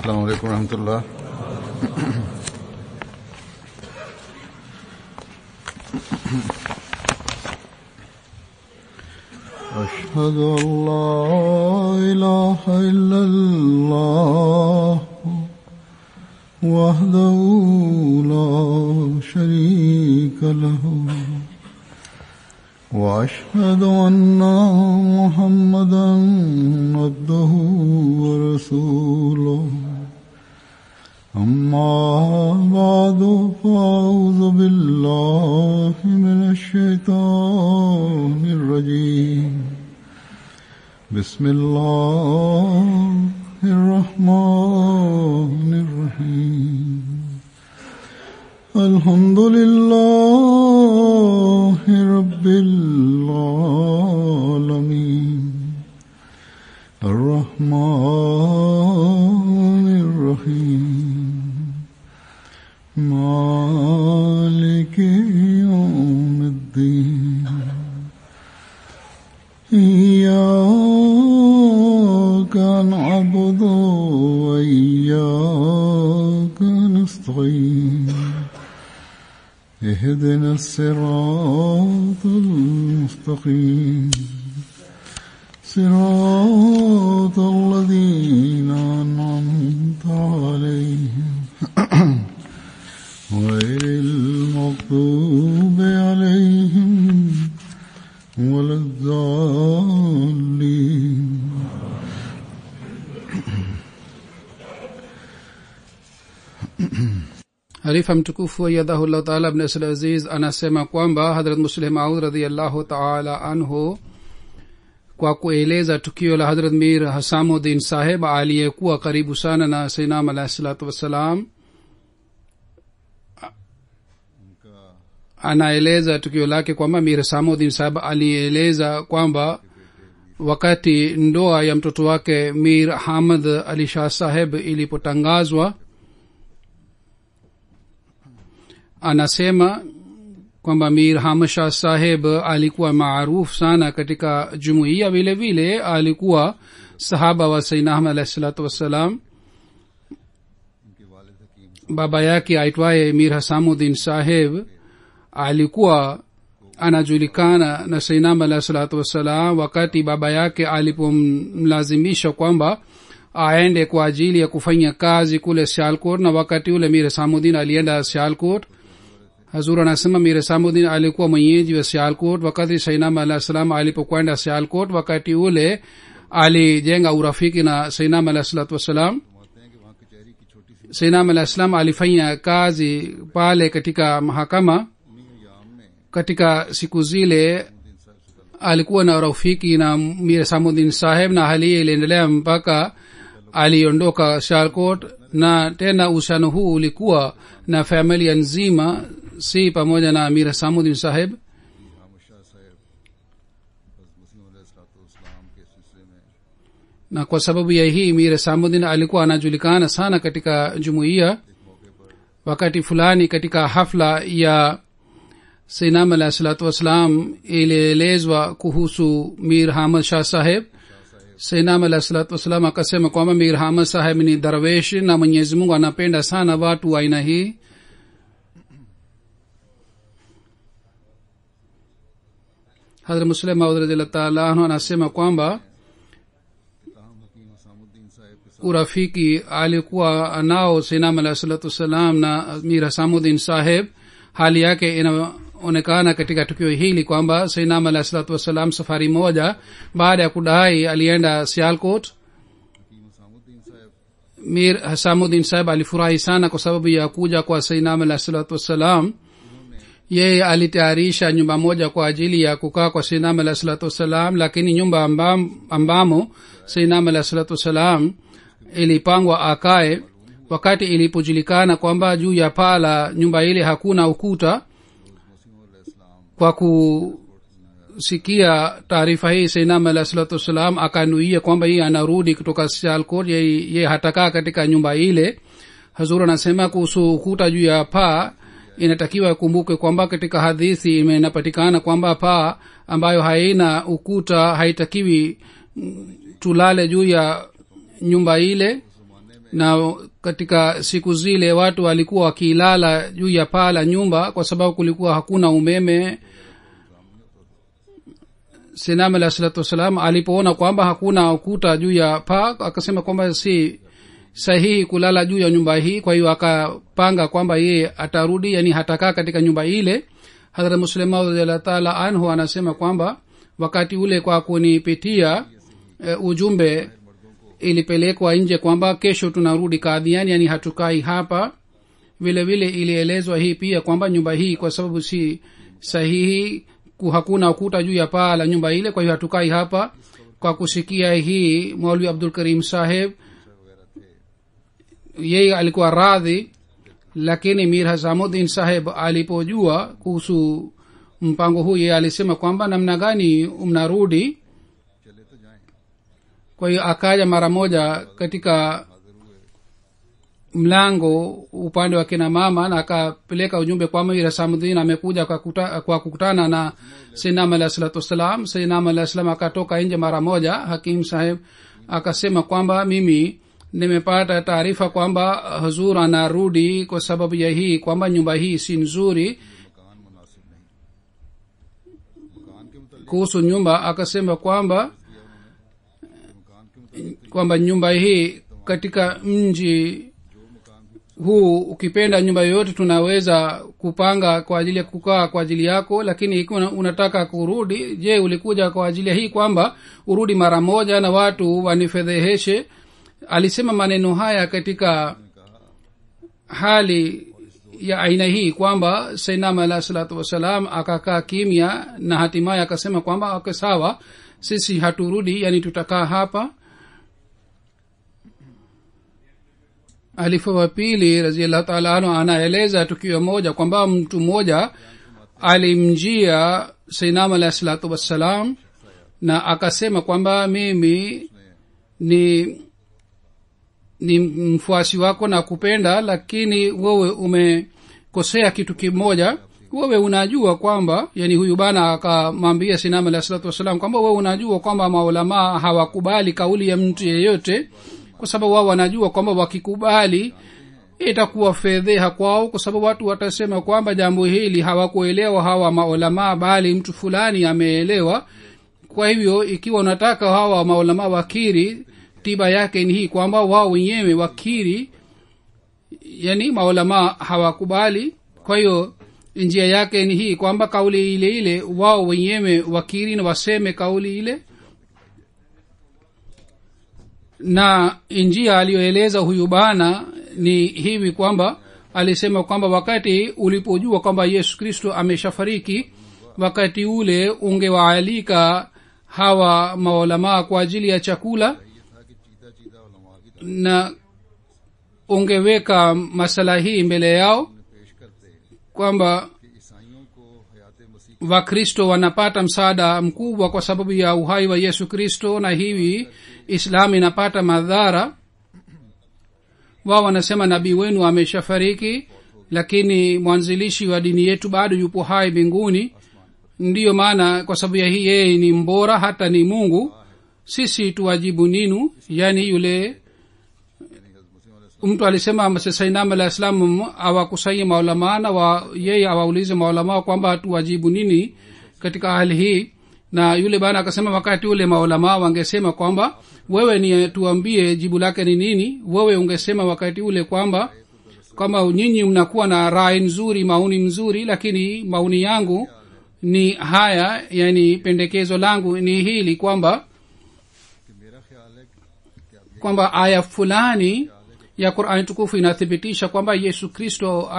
अस्सलामु अलैकुम रहमतुल्लाह। अशहदु अल्ला इलाहा इल्लल्लाह वहदहु ला शरीका लहु वअशहदु अन्ना मुहम्मदन अब्दुहु व रसूलुहु अम्मा बादु फ़अऊज़ु बिल्लाहि मिनश शैतानिर रजीम बिस्मिल्लाहिर रहमानिर रहीम अल्हम्दुलिल्लाहि रब्बिल आलमीन अर्रहमानिर रहीम मालिकि यौमिद्दीन इय्याका नअबुदु व इय्याका नस्तईन इहदिना सिरातल मुस्तक़ीम सिरातल लज़ीना अनअमता अलैहिम गैरिल मग़्दूबि अलैहिम वलद्दाल्लीन। Halifa mtukufu ayyadahullahu ta'ala ibn Asad Aziz anasema kwamba Hadrat Muslih Maud radhiyallahu ta'ala anhu kwa kueleza tukio la Hadrat Mir Hasamuddin Sahib aliyekuwa karibu sana na Sayyidina alayhi salatu wassalam, anaeleza tukio lake kwamba Mir Hasamuddin Sahib alieleza kwamba wakati ndoa ya mtoto wake Mir Hamad Ali Shah Sahib ilipotangazwa, anasema kwamba Mir Hamad Shah Sahib alikuwa maarufu sana katika jumuiya, vile vile alikuwa sahaba wa Sayyidina Ahmad alayhi salatu wassalam. Baba yake aitwaye Mir Hasamuddin Sahib alikuwa anajulikana na Sayyidina Ahmad alayhi salatu wassalam. Wakati baba yake alipomlazimisha kwamba aende kwa ajili ya kufanya kazi kule Sialkot, na wakati ule Mir Hasamuddin alienda Sialkot, Hazur anasema Mir Hasamuddin alikuwa mwenyeji wa Sialkot. Wakati Sayyidina Ahmad alayhi salam alipokwenda Sialkot, wakati ule alijenga urafiki na Sayyidina Ahmad alayhi salatu wassalam. Sayyidina Ahmad alayhi salam alifanya kazi pale katika mahakama. Katika siku zile alikuwa na urafiki na Mir Hasamuddin Sahib, na hali iliendelea mpaka aliondoka Sialkot. Na tena uhusiano huu ulikuwa na familia nzima, si pamoja na Mir Hasamuddin Sahib. Na kwa sababu ya hii Mir Hasamuddin alikuwa anajulikana sana katika jumuiya. Wakati fulani katika hafla ya Sayyidina Ahmad alayhi salatu wassalam ilielezwa kuhusu Mir Hamad Shah Sahib. Sayyidina Ahmad alayhi salatu wassalam akasema kwamba Mir Hamad Sahib ni darwesh na Mwenyezi Mungu anapenda sana watu wa aina hii. Hadrat Muslih Maud radhiyallahu ta'ala anhu anasema kwamba urafiki alikuwa anao Sayyidina Ahmad alayhi salatu wassalam na Mir Hasamuddin Sahib. Hali yake inaonekana katika tukio hili kwamba Sayyidina Ahmad alayhi salatu wassalam safari moja baada ya kudai alienda Sialkot. Mir Hasamuddin Sahib alifurahi sana kwa sababu ya kuja kwa Sayyidina Ahmad alayhi salatu wassalam. Yeye alitayarisha nyumba moja kwa ajili ya kukaa kwa Sayyidina Ahmad alayhi salatu wassalam, lakini nyumba ambamo Sayyidina Ahmad alayhi salatu wassalam ilipangwa akae, wakati ilipojulikana kwamba juu ya paa la nyumba ile hakuna ukuta, kwa kusikia taarifa hii Sayyidina Ahmad alayhi salatu wassalam akanuia kwamba yeye anarudi kutoka Sialkot, yeye hatakaa katika nyumba ile. Hazur anasema kuhusu ukuta juu ya paa, inatakiwa kumbuke kwamba katika hadithi imepatikana kwamba paa ambayo haina ukuta haitakiwi tulale juu ya nyumba ile. na katika siku zile watu walikuwa wakilala juu ya paa la nyumba kwa sababu kulikuwa hakuna umeme. Sayyidina alayhi salatu wasalam alipoona kwamba hakuna ukuta juu ya paa akasema kwamba si sahihi kulala juu ya nyumba hii, kwa hiyo akapanga kwamba yeye atarudi, yani hatakaa katika nyumba ile. Hadhrat Muslim radhiyallahu ta'ala anhu anasema kwamba wakati ule kwa kunipitia ujumbe ilipelekwa nje kwamba kesho tunarudi Kadhiani, yani hatukai hapa. Vile vile ilielezwa hii pia kwamba nyumba hii kwa sababu si sahihi, hakuna ukuta juu ya paa la nyumba ile, kwa hiyo hatukai hapa. Kwa kusikia hii Maulvi Abdul Karim Saheb yeye alikuwa radhi, lakini Mir Hasamuddin Saheb alipojua kuhusu mpango huu yeye alisema kwamba namna gani mnarudi. Kwa hiyo akaja mara moja katika mlango upande wa kina mama na akapeleka ujumbe kwamba Mir Hasamuddin amekuja kwa kukutana na Sayyidina alayhi salatu wasalam. Sayyidina alayhi salam akatoka nje mara moja. Hakim Saheb akasema kwamba mimi nimepata taarifa kwamba huzur anarudi kwa sababu ya hii kwamba nyumba hii si nzuri. Kuhusu nyumba akasema kwamba nyumba hii katika mji huu ukipenda nyumba yoyote tunaweza kupanga kwa ajili ya kukaa kwa ajili yako, lakini ikiwa unataka kurudi, je ulikuja kwa ajili ya hii kwamba urudi mara moja na watu wanifedheheshe? Alisema maneno haya katika hali ya aina hii kwamba Sayyidina alayhi salatu wasalam akakaa kimya na hatimaye akasema kwamba okay, sawa, sisi haturudi, yani tutakaa hapa. Alifa wa pili radhiyallahu ta'ala anhu anaeleza tukio moja kwamba mtu mmoja alimjia Sayyidina alayhi salatu wasalam na akasema kwamba mimi ni mfuasi wako na kupenda, lakini wewe umekosea kitu kimoja. Wewe unajua kwamba, yani huyu bana akamwambia Sayyidina alayhi salatu wasalam kwamba wewe unajua kwamba maulama hawakubali kauli ya mtu yeyote, kwa sababu wao wanajua kwamba wakikubali itakuwa fedheha kwao, kwa sababu watu watasema kwamba jambo hili hawakuelewa hawa maulama bali mtu fulani ameelewa. Kwa hivyo ikiwa unataka hawa maulama wakiri, tiba yake ni hii kwamba wao wenyewe wakiri, yani maulama hawakubali. Kwa hiyo njia yake ni hii kwamba kauli ile ile wao wenyewe wakiri na waseme kauli ile. Na njia aliyoeleza huyu bana ni hivi kwamba alisema kwamba wakati ulipojua kwamba Yesu Kristo ameshafariki, wakati ule ungewaalika hawa maulama kwa ajili ya chakula na ungeweka masala hii mbele yao kwamba Wakristo wanapata msaada mkubwa kwa sababu ya uhai wa Yesu Kristo, na hivi Islam inapata madhara. Wao wanasema nabii wenu ameshafariki, lakini mwanzilishi wa dini yetu bado yupo hai mbinguni. Ndiyo maana kwa sababu ya hii yeye ni mbora, hata ni Mungu. Sisi tuwajibu ninu, yani yule mtu alisema Sayyidina alayhi salam awakusanye maulama na yeye awaulize maulama kwamba tuwajibu nini katika hali hii. Na yule bana akasema wakati ule maulama wangesema kwamba wewe ni tuambie jibu lake ni nini, wewe ungesema wakati ule kwamba nyinyi mnakuwa na rai nzuri, maoni mzuri, lakini maoni yangu ni haya, yani pendekezo langu ni hili kwamba aya fulani ya Qur'an tukufu inathibitisha kwamba Yesu Kristo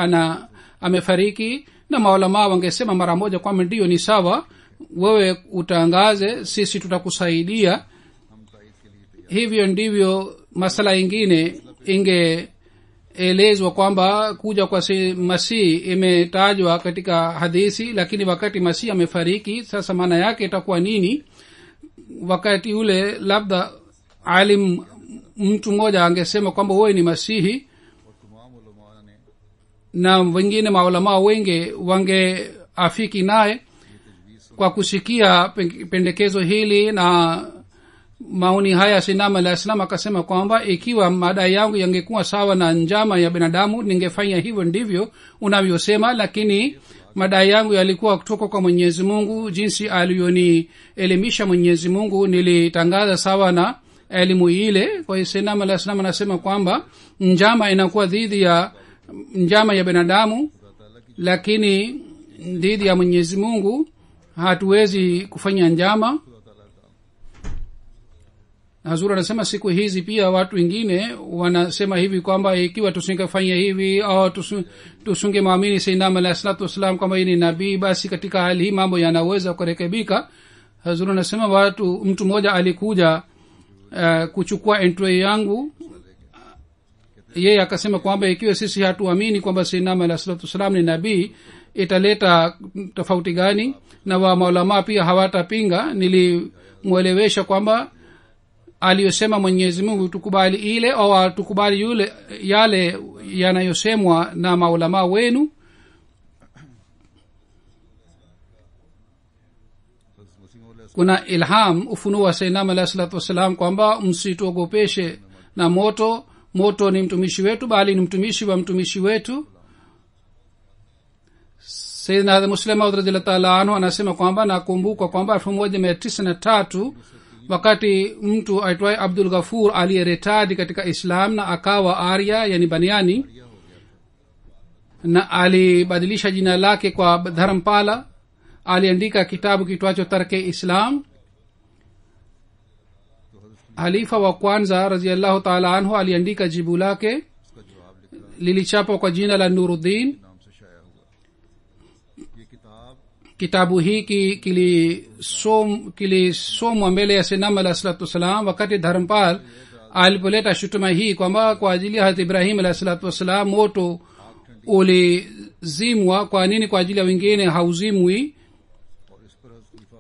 amefariki, na maulama wangesema mara moja kwamba ndio ni sawa, wewe utangaze, sisi tutakusaidia. Hivyo ndivyo masala ingine ingeelezwa kwamba kuja kwa Masihi imetajwa katika hadithi, lakini wakati Masihi amefariki, sasa maana yake itakuwa nini? Wakati ule labda alim mtu mmoja angesema kwamba wewe ni Masihi, na wengine maulama wengi wangeafiki naye kwa kusikia pendekezo hili, na maoni haya sinam alah salam akasema kwamba ikiwa madai yangu yangekuwa sawa na njama ya binadamu ningefanya hivyo ndivyo unavyosema, lakini madai yangu yalikuwa kutoka kwa Mwenyezi Mungu. Jinsi alionielimisha Mwenyezi Mungu nilitangaza sawa na elimu ile. Kwa hiyo sinam alah salam anasema kwamba njama inakuwa dhidi ya njama ya binadamu, lakini dhidi ya Mwenyezi Mungu hatuwezi kufanya njama. Hazur anasema siku hizi pia watu wengine wanasema hivi kwamba ikiwa tusingefanya hivi au tusingemwamini Sayyidina alayhi salatu wasalam kwamba yeye ni nabii, basi katika hali hii mambo yanaweza kurekebika. Hazur anasema mtu mmoja alikuja kuchukua entry yangu. Yeye akasema kwamba ikiwa sisi hatuamini kwamba Sayyidina alayhi salatu wasalam ni nabii italeta tofauti gani, na wa maulama pia hawatapinga. Nilimwelewesha kwamba aliyosema Mwenyezi Mungu tukubali ile au tukubali yale yanayosemwa na maulama wenu. Kuna ilham ufunuo wa Sayyidina alayhi salatu wasalam kwamba msituogopeshe na moto ni mtumishi wetu bali ni mtumishi wa mtumishi wetu. Sayyidina Muslim radhiyallahu ta'ala anhu anasema kwamba nakumbuka kwamba 1993 wakati mtu aitwaye Abdul Ghafur aliyeretadi katika Islam na akawa Arya yani Baniani, na alibadilisha jina lake kwa Dharampala, aliandika kitabu kitwacho Tarke Islam. Halifa wa kwanza radhiyallahu ta'ala anhu aliandika jibu lake, lilichapwa kwa jina la Nuruddin. Kitabu hiki kilisomwa mbele ya Sayyidina alayhi salatu wasalam wakati Dharampal alipoleta shutuma hii kwamba kwa ajili ya Hazrat Ibrahim alayhi salatu wasalam moto ulizimwa, kwa nini kwa ajili ya wengine hauzimwi?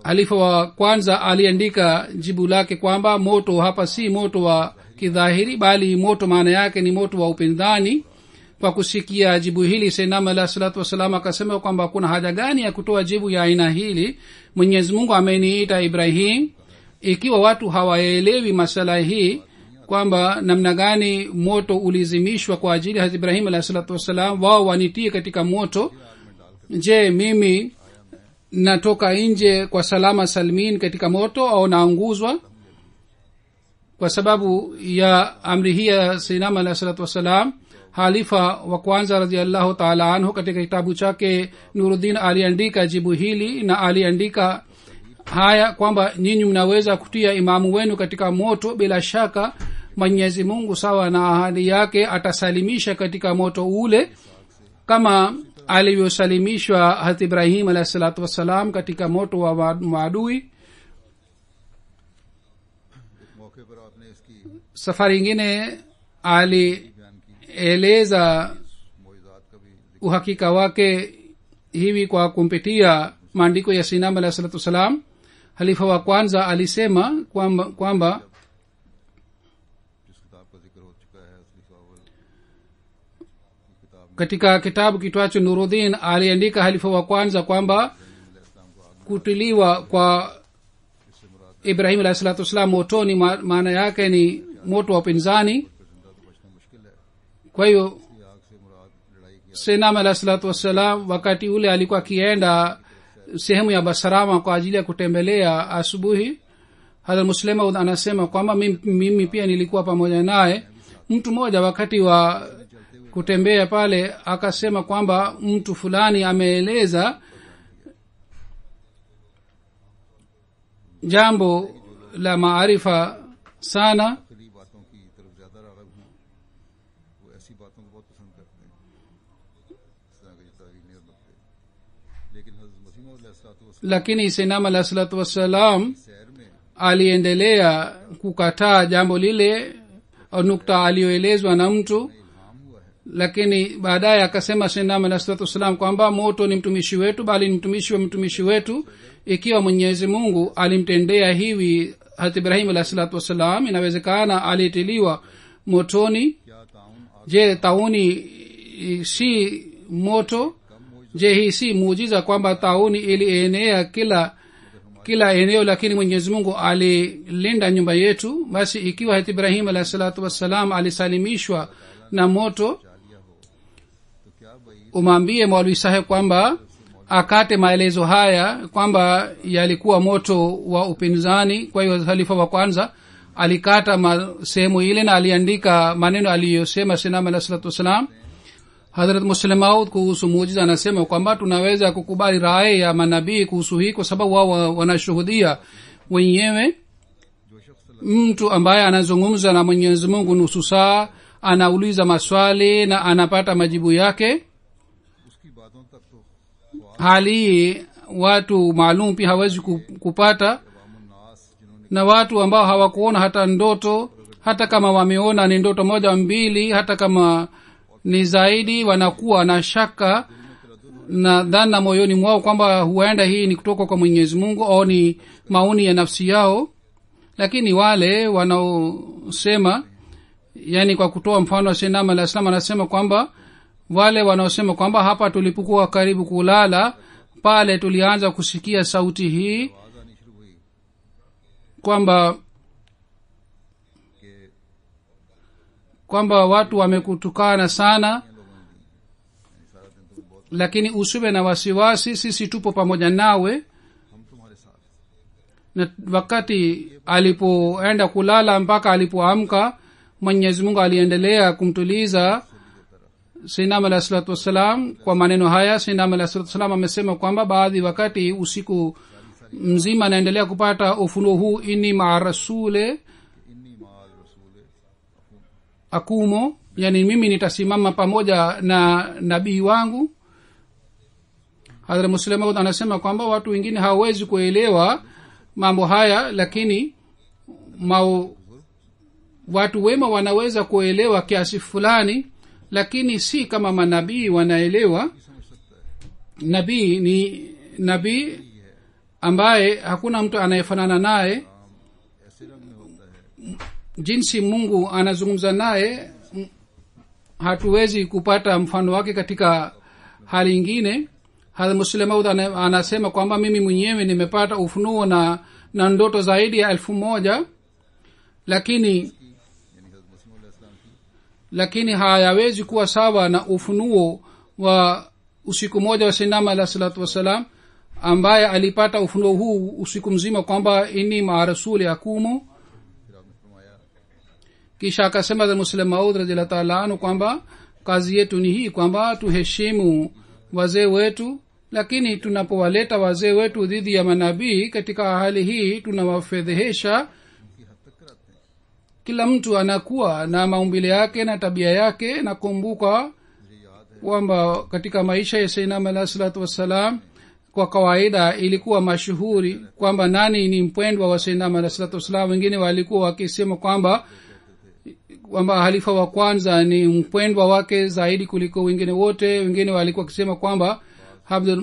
Halifa wa kwanza aliandika jibu lake kwamba moto hapa si moto wa kidhahiri bali moto maana yake ni moto wa upinzani. Kwa kusikia jibu hili Sayyidina alayhi salatu wasalam akasema kwamba kuna haja gani ya kutoa jibu ya aina hili? Mwenyezi Mungu ameniita Ibrahim. Ikiwa watu hawaelewi masala hii kwamba namna gani moto ulizimishwa kwa ajili ya Ibrahim alayhi salatu wasalam, wao wanitie katika moto, je mimi natoka nje kwa salama salmin katika moto au naunguzwa? Kwa sababu ya amri hii ya Sayyidina alayhi salatu wasalam, halifa wa kwanza radhiyallahu ta'ala anhu katika kitabu chake Nuruddin aliandika jibu hili, na aliandika haya kwamba nyinyi mnaweza kutia imamu wenu katika moto, bila shaka Mwenyezi Mungu sawa na ahadi yake atasalimisha katika moto ule kama alivyosalimishwa Hazrat Ibrahim alayhi salatu wasalam katika moto wa maadui. Safari nyingine alieleza uhakika wake hivi kwa kumpitia maandiko ya Sayyidina alayhi salatu wasalam. Halifa wa kwanza alisema kwamba katika kitabu kitwacho Nuruddin aliandika halifa wa kwanza kwamba kutiliwa kwa Ibrahim alayhi salatu wasalam motoni maana yake ni moto wa upinzani. Kwa hiyo Sayyidina alayhi salatu wasalam wakati ule alikuwa akienda sehemu ya Basrama kwa ajili ya kutembelea asubuhi. Hadhrat Muslim anasema kwamba mimi pia nilikuwa pamoja naye. Mtu mmoja wakati wa kutembea pale akasema kwamba mtu fulani ameeleza jambo la maarifa sana. Lakini Sayyidina alayhi salatu wasalam aliendelea kukataa jambo lile au nukta aliyoelezwa na mtu. Lakini baadaye akasema Sayyidina alayhi salatu wasalam kwamba moto ni mtumishi wetu bali ni mtumishi wa mtumishi wetu. Ikiwa Mwenyezi Mungu alimtendea hivi Hazrat Ibrahim alayhi salatu wasalam, inawezekana alitiliwa motoni. Je, tauni si moto? Je, hii si muujiza kwamba tauni ilienea kila kila eneo, lakini Mwenyezi Mungu alilinda nyumba yetu. Basi ikiwa Hazrat Ibrahim alayhi salatu wassalam alisalimishwa na moto, umwambie Maulvi Saheb kwamba akate maelezo haya kwamba yalikuwa moto wa upinzani. Kwa hiyo khalifa wa kwanza alikata sehemu ile na aliandika maneno aliyosema Sayyidina alayhi salatu wassalam. Hazrat Muslim Maud kuhusu muujiza anasema kwamba tunaweza kukubali rai ya manabii kuhusu hii kwa sababu wao wanashuhudia wenyewe. Mtu ambaye anazungumza na Mwenyezi Mungu nusu saa, anauliza maswali na anapata majibu yake, hali watu maalum pia hawezi kupata. Na watu ambao hawakuona hata ndoto, hata kama wameona ni ndoto moja mbili, hata kama ni zaidi, wanakuwa na shaka na dhana moyoni mwao kwamba huenda hii ni kutoka kwa Mwenyezi Mungu au ni maoni ya nafsi yao. Lakini wale wanaosema, yani kwa kutoa mfano wa Sayyidina Alayhi Salam, anasema kwamba wale wanaosema kwamba hapa tulipokuwa karibu kulala, pale tulianza kusikia sauti hii kwamba watu wamekutukana sana, lakini usiwe na wasiwasi, sisi tupo pamoja nawe. Na wakati alipoenda kulala mpaka alipoamka, Mwenyezi Mungu aliendelea kumtuliza Sayyidina Alayhi salatu wassalam kwa maneno haya. Sayyidina Alayhi salatu wassalam amesema kwamba baadhi wakati usiku mzima naendelea kupata ufunuo huu, inni ma'a rasule akumo, yani mimi nitasimama pamoja na nabii wangu. Hazrat Muslim Maud anasema kwamba watu wengine hawawezi kuelewa mambo haya, lakini watu wema wanaweza kuelewa kiasi fulani, lakini si kama manabii wanaelewa. Nabii ni nabii ambaye hakuna mtu anayefanana naye. Jinsi Mungu anazungumza naye hatuwezi kupata mfano wake katika hali nyingine. Hazrat Muslim Maud anasema kwamba mimi mwenyewe nimepata ufunuo na ndoto zaidi ya 1000, lakini hayawezi kuwa sawa na ufunuo wa usiku moja wa Sayyidina Alayhi salatu wassalam, ambaye alipata ufunuo huu usiku mzima kwamba inni ma'a rasuli akumu. Kisha akasema za Muslim Maud radhiyallahu ta'ala anhu kwamba kazi yetu ni hii kwamba tuheshimu wazee wetu, lakini tunapowaleta wazee wetu dhidi ya manabii, katika hali hii tunawafedhehesha. Kila mtu anakuwa na maumbile yake na tabia yake. Na kumbuka kwamba katika maisha ya Sayyidina Alayhi salatu wassalam kwa kawaida ilikuwa mashuhuri kwamba nani ni mpendwa wa Sayyidina Alayhi salatu wassalam. Wengine walikuwa wakisema kwamba halifa wa kwanza ni mpendwa wake zaidi kuliko wengine wote. Wengine walikuwa wakisema kwamba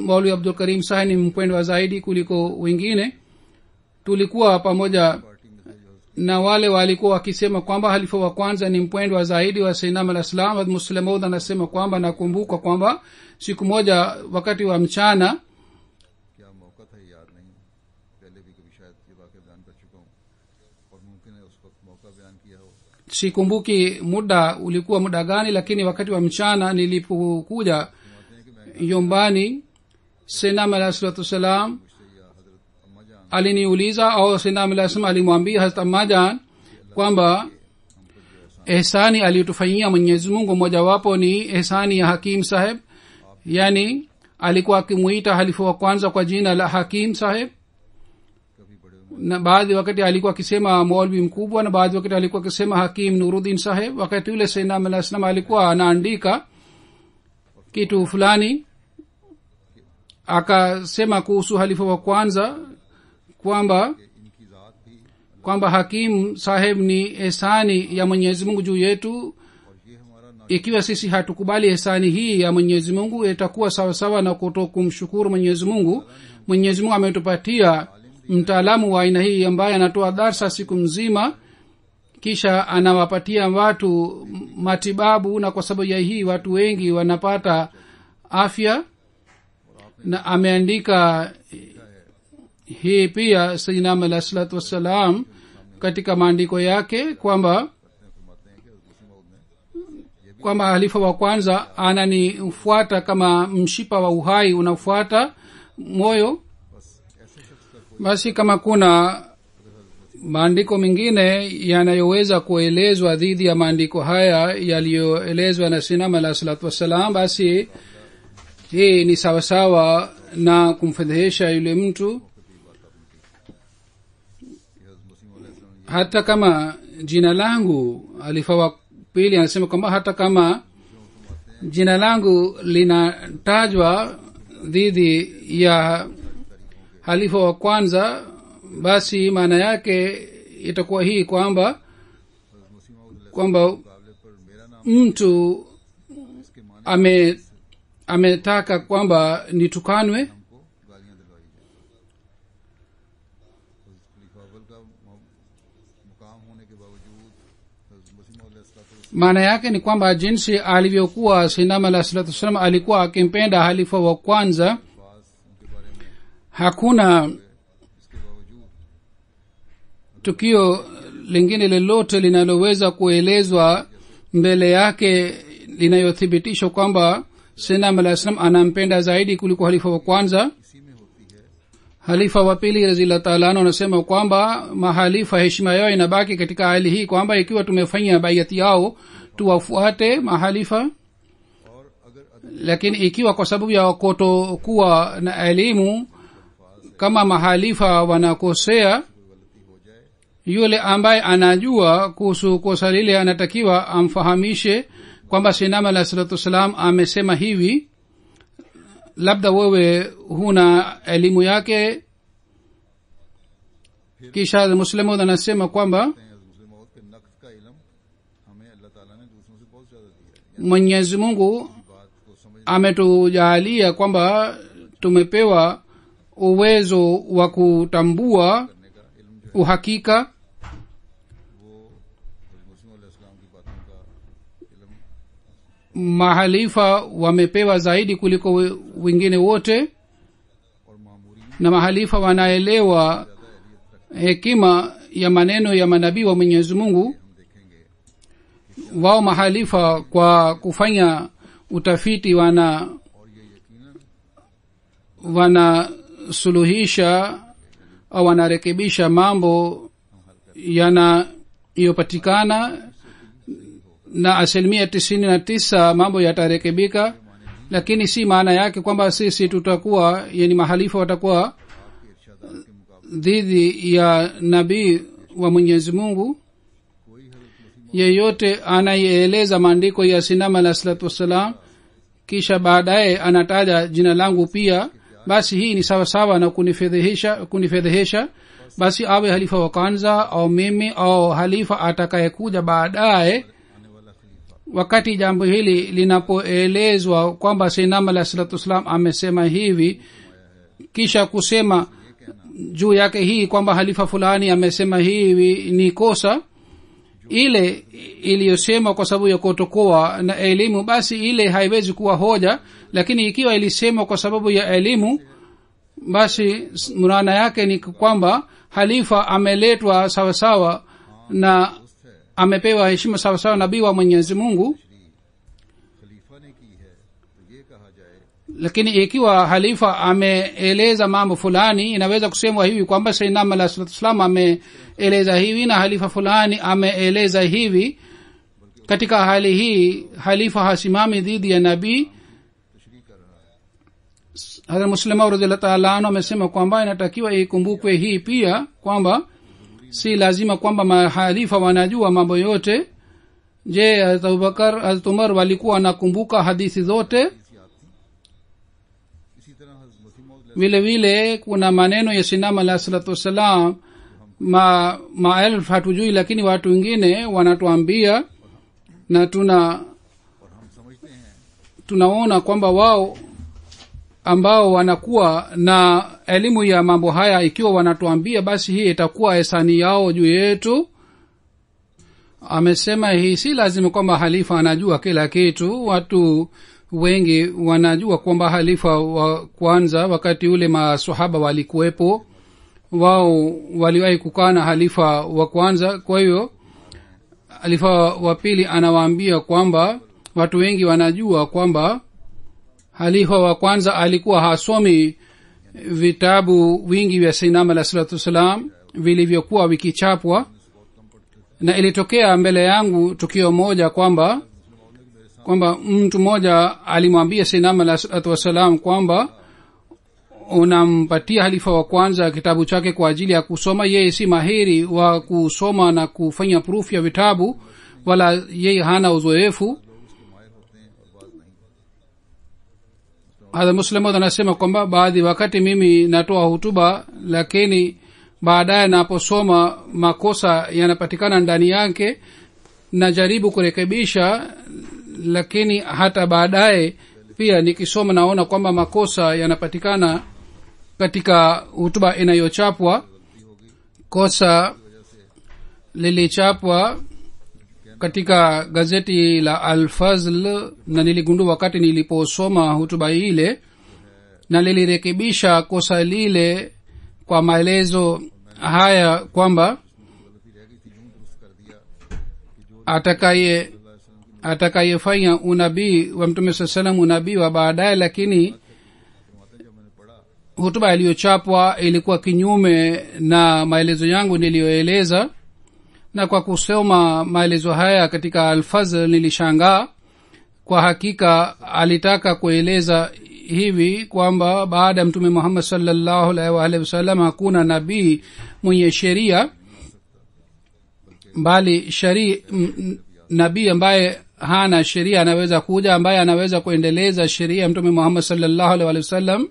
Maulvi Abdul Karim Sahib ni mpendwa zaidi kuliko wengine. Tulikuwa pamoja na wale walikuwa wakisema kwamba halifa wa kwanza ni mpendwa zaidi wa Sayyidina Alayhi Salam. Hazrat Muslim Maud anasema kwamba nakumbuka kwamba siku moja wakati wa mchana, sikumbuki muda ulikuwa muda gani, lakini wakati wa mchana nilipokuja nyumbani, Sayyidina Alayhi salatu wassalam aliniuliza, au Sayyidina Alayhi salam alimwambia Hazrat Ammajan kwamba ihsani aliyotufanyia Mwenyezi Mungu mojawapo ni ihsani ya Hakim Saheb. Yani alikuwa akimuita halifa wa kwanza kwa jina la Hakim Saheb, na baadhi wakati alikuwa akisema Maulvi mkubwa, na baadhi wakati alikuwa akisema Hakim Nuruddin Saheb. Wakati ule Sayyidina Alayhi salam alikuwa anaandika kitu fulani, akasema kuhusu halifa wa kwanza kwamba Hakim Saheb ni ihsani ya Mwenyezi Mungu juu yetu. Ikiwa sisi hatukubali ihsani hii ya Mwenyezi Mungu, itakuwa sawa sawa na kutokumshukuru Mwenyezi Mungu. Mwenyezi Mungu ametupatia mtaalamu wa aina hii ambaye anatoa darsa siku mzima, kisha anawapatia watu matibabu, na kwa sababu ya hii watu wengi wanapata afya. Na ameandika hii pia sayyidina alayhi salatu wassalam katika maandiko yake kwamba halifa wa kwanza ananifuata kama mshipa wa uhai unafuata moyo. Basi kama kuna maandiko mengine yanayoweza kuelezwa dhidi ya maandiko haya yaliyoelezwa na sinama alayhi salatu wassalam, basi hii ni sawasawa na kumfedhehesha yule mtu. Hata kama jina langu, halifa wa pili anasema kwamba hata kama jina langu linatajwa dhidi ya halifa wa kwanza, basi maana yake itakuwa hii kwamba mtu ametaka kwamba nitukanwe. maana yake ni kwamba jinsi alivyokuwa sayyidina alayhi salatu wasallam alikuwa akimpenda halifa wa kwanza, hakuna tukio lingine lolote linaloweza kuelezwa mbele yake linayothibitisha kwamba sayyidina alayhi salam anampenda zaidi kuliko halifa wa kwanza. halifa wa pili radhiyallahu ta'ala anasema kwamba mahalifa heshima yao inabaki katika hali hii kwamba ikiwa tumefanya baiati yao tuwafuate mahalifa, lakini ikiwa kwa sababu ya kutokuwa na elimu kama mahalifa wanakosea, yule ambaye anajua kuhusu kosa lile anatakiwa amfahamishe kwamba sayyidina alayhi salatu wasalam amesema hivi, labda wewe huna elimu yake. kisha muslimu anasema kwamba Mwenyezi Mungu ametujalia kwamba tumepewa uwezo wa kutambua uhakika. Mahalifa wamepewa zaidi kuliko wengine wote, na mahalifa wanaelewa hekima ya maneno ya manabii wa Mwenyezi Mungu. Wao mahalifa kwa kufanya utafiti wanasuluhisha au wanarekebisha mambo yanayopatikana, na 99% mambo yatarekebika. Lakini si maana yake kwamba sisi tutakuwa, yani mahalifa watakuwa dhidi ya nabii wa Mwenyezi Mungu. yeyote anayeeleza maandiko ya sinama alayhi salatu wassalam kisha baadaye anataja jina langu pia, basi hii ni sawa sawa na kunifedhehesha. basi awe halifa wa kwanza au mimi au halifa atakayekuja baadaye, wakati jambo hili linapoelezwa kwamba sinama alayhi salatu wassalam amesema hivi, kisha kusema juu yake hii kwamba halifa fulani amesema hivi ni kosa, ile iliyosema kwa sababu ya kutokuwa na elimu, basi ile haiwezi kuwa hoja. Lakini ikiwa ilisema kwa sababu ya elimu, basi maana yake ni kwamba halifa ameletwa sawa sawa na amepewa heshima sawa sawa nabii wa Mwenyezi Mungu. Lakini ikiwa halifa ameeleza mambo fulani, inaweza kusemwa hivi kwamba sayyidina alayhi salatu wasallam ameeleza hivi na halifa fulani ameeleza hivi. Katika hali hii halifa hasimami dhidi ya nabii. Hazrat Muslima radhiyallahu ta'ala anhu amesema kwamba inatakiwa ikumbukwe hii pia kwamba si lazima kwamba mahalifa wanajua mambo yote. Je, Hazrat Abubakar, Hazrat Umar walikuwa wanakumbuka hadithi zote? vile vile kuna maneno ya sinama alayhi salatu wassalam maelfu hatujui, lakini watu wengine wanatuambia, na tunaona kwamba wao ambao wanakuwa na elimu ya mambo haya, ikiwa wanatuambia, basi hii itakuwa ihsani yao juu yetu. Amesema hii si lazima kwamba halifa anajua kila kitu. Watu wengi wanajua kwamba halifa wa kwanza wakati ule maswahaba walikuwepo, wao waliwahi kukaa na halifa wa kwanza. kwa hiyo halifa wa pili anawaambia kwamba watu wengi wanajua kwamba halifa wa kwanza alikuwa hasomi vitabu vingi vya sayyidina alayhi salatu wasalam vilivyokuwa vikichapwa, na ilitokea mbele yangu tukio moja kwamba mtu mmoja alimwambia sayyidina alayhi salatu wasalam kwamba unampatia halifa wa kwanza kitabu chake kwa ajili ya kusoma. Yeye si mahiri wa kusoma na kufanya proof ya vitabu, wala yeye hana uzoefu. Hadha Muslim anasema kwamba baadhi wakati mimi natoa hutuba, lakini baadaye naposoma makosa yanapatikana ndani yake, najaribu kurekebisha, lakini hata baadaye pia nikisoma naona kwamba makosa yanapatikana katika hutuba inayochapwa. Kosa lilichapwa katika gazeti la Al-Fazl, na niligundua wakati niliposoma hutuba ile, na nilirekebisha kosa lile kwa maelezo haya kwamba atakayefanya unabii wa Mtume sallallahu unabii wa baadaye, lakini hutuba iliyochapwa ilikuwa kinyume na maelezo yangu niliyoeleza. Na kwa kusoma maelezo haya katika Al-Fazl nilishangaa. Kwa hakika alitaka kueleza hivi kwamba baada ya Mtume Muhammad sallallahu alaihi wasallam hakuna nabii mwenye sheria, bali nabii ambaye hana sheria anaweza kuja, ambaye anaweza kuendeleza sheria ya Mtume Muhammad sallallahu alaihi wasallam.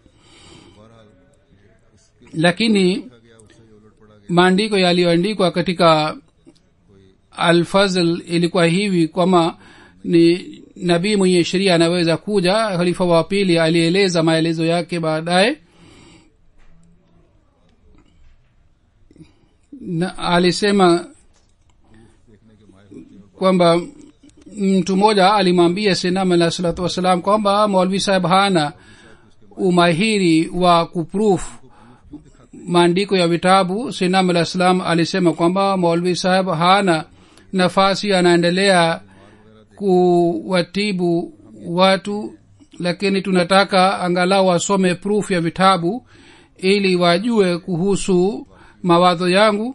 Lakini maandiko yaliyoandikwa katika Al-Fazl ilikuwa hivi kwamba ni nabii mwenye sheria anaweza kuja. Khalifa wa pili alieleza maelezo yake baadaye, na alisema kwamba mtu mmoja alimwambia sayyidina alayhi salatu wasalam kwamba Maulvi Sahib hana umahiri wa kuproof maandiko ya vitabu. sayyidina alayhi salam alisema kwamba Maulvi Sahib hana nafasi, anaendelea kuwatibu watu, lakini tunataka angalau wasome proof ya vitabu ili wajue kuhusu mawazo yangu.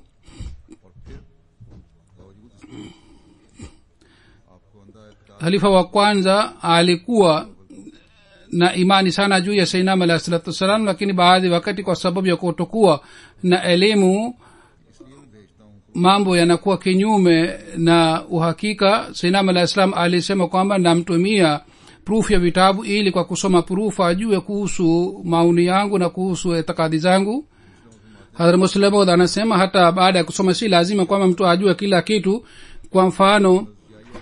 Halifa wa kwanza alikuwa na imani sana juu ya sayyidina alayhi salatu wasalam, lakini baadhi wakati kwa sababu ya kutokuwa na elimu mambo yanakuwa kinyume na uhakika. sayyidina alayhi salam alisema kwamba namtumia proof ya vitabu ili kwa kusoma proof ajue kuhusu maoni yangu na kuhusu itikadi zangu. Hadhrat Muslim anasema hata baada ya kusoma si lazima kwamba mtu ajue kila kitu. Kwa mfano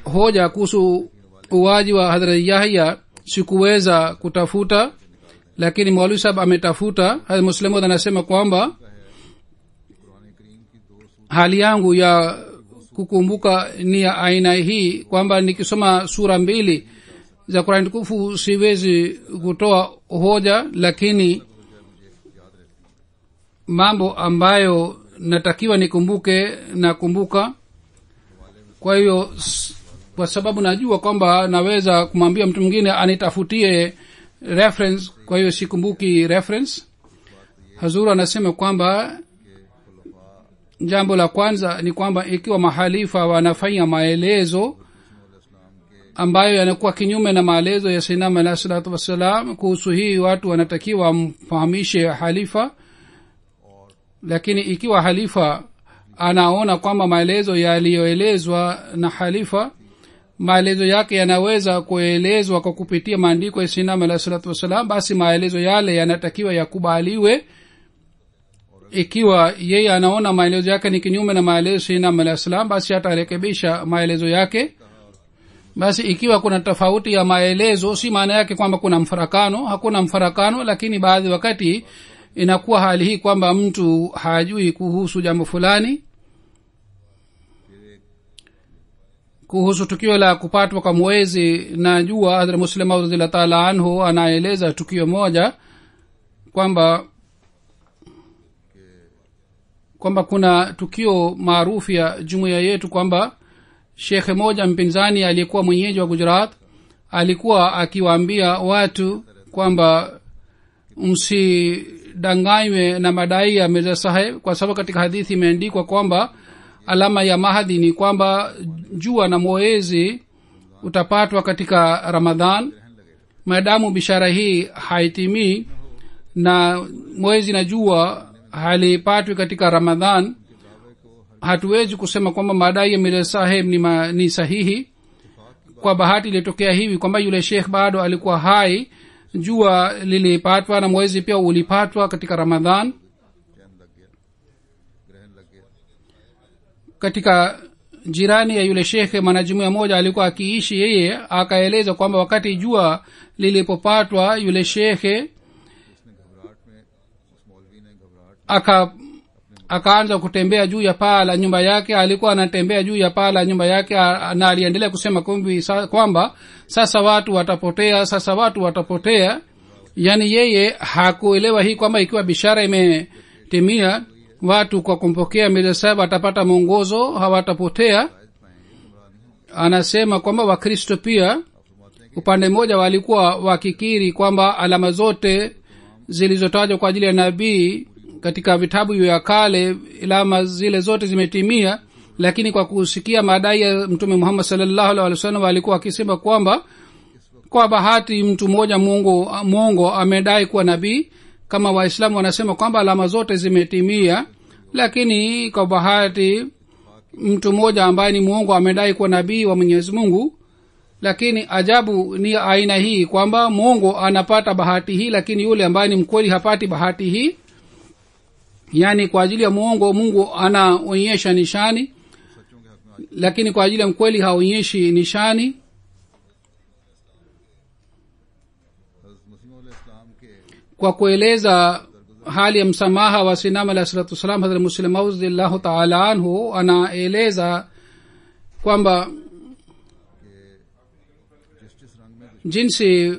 hoja kuhusu uwaji wa Hadhrat Yahya sikuweza kutafuta, lakini Maulvi Sahib ametafuta. Hadhrat Muslim anasema kwamba hali yangu ya kukumbuka ni ya aina hii kwamba nikisoma sura 2 za Qur'an tukufu siwezi kutoa hoja, lakini mambo ambayo natakiwa nikumbuke nakumbuka. Kwa hiyo kwa sababu najua kwamba naweza kumwambia mtu mwingine anitafutie reference, kwa hiyo sikumbuki reference. Hazur anasema kwamba jambo la kwanza ni kwamba ikiwa mahalifa wanafanya maelezo ambayo yanakuwa kinyume na maelezo ya sayyidina alayhi salatu wasalam, kuhusu hii watu wanatakiwa mfahamishe halifa. Lakini ikiwa halifa anaona kwamba maelezo yaliyoelezwa na halifa maelezo yake yanaweza kuelezwa kwa kupitia maandiko ya sayyidina alayhi salatu wasalam, basi maelezo yale yanatakiwa yakubaliwe. Ikiwa yeye anaona maelezo yake ni kinyume na maelezo ya sayyidina alayhi salam, basi atarekebisha maelezo yake. Basi ikiwa kuna tofauti ya maelezo si maana yake kwamba kuna mfarakano, hakuna mfarakano, lakini baadhi wakati inakuwa hali hii kwamba mtu hajui kuhusu jambo fulani. Kuhusu tukio la kupatwa kwa mwezi na jua, Hadhrat Muslim radhiyallahu ta'ala anhu anaeleza tukio moja kwamba kwamba kuna tukio maarufu ya jumuiya yetu kwamba shekhe moja mpinzani aliyekuwa mwenyeji wa Gujarat alikuwa akiwaambia watu kwamba msidanganywe na madai ya Mirza Saheb, kwa sababu katika hadithi imeandikwa kwamba alama ya Mahdi ni kwamba jua na mwezi utapatwa katika Ramadhan. Maadamu bishara hii haitimii na mwezi na jua halipatwi katika Ramadhan, hatuwezi kusema kwamba madai ya Mirza Saheb ni sahihi. Kwa bahati ilitokea hivi kwamba yule sheikh bado alikuwa hai, jua lilipatwa na mwezi pia ulipatwa katika Ramadhan. Katika jirani ya yule sheikh mwanajumuiya moja alikuwa akiishi, yeye akaeleza kwamba wakati jua lilipopatwa yule sheikh akaanza kutembea juu ya paa la nyumba yake. Alikuwa anatembea juu ya paa la nyumba yake na aliendelea kusema kwamba sasa watu watapotea. Yani yeye hakuelewa hii kwamba ikiwa bishara imetimia, watu kwa kumpokea Mirza Sahib watapata mwongozo, hawatapotea. Anasema kwamba Wakristo pia upande mmoja walikuwa wakikiri kwamba alama zote zilizotajwa kwa ajili ya nabii katika vitabu vya kale, alama zile zote zimetimia, lakini kwa kusikia madai ya Mtume Muhammad sallallahu alaihi wasallam walikuwa wakisema kwamba kwa bahati mtu mmoja mwongo amedai kuwa nabii. Kama Waislamu wanasema kwamba alama zote zimetimia, lakini kwa bahati mtu mmoja ambaye ni mwongo amedai kuwa nabii wa Mwenyezi Mungu. Lakini ajabu ni aina hii kwamba mwongo anapata bahati hii, lakini yule ambaye ni mkweli hapati bahati hii. Yani kwa ajili ya mwongo Mungu anaonyesha nishani, lakini kwa ajili ya mkweli haonyeshi nishani. Kwa kueleza hali ya msamaha wa Sinama alayhi salatu wasalam, Hazrat Muslim Maud radhiyallahu ta'ala anhu anaeleza kwamba jinsi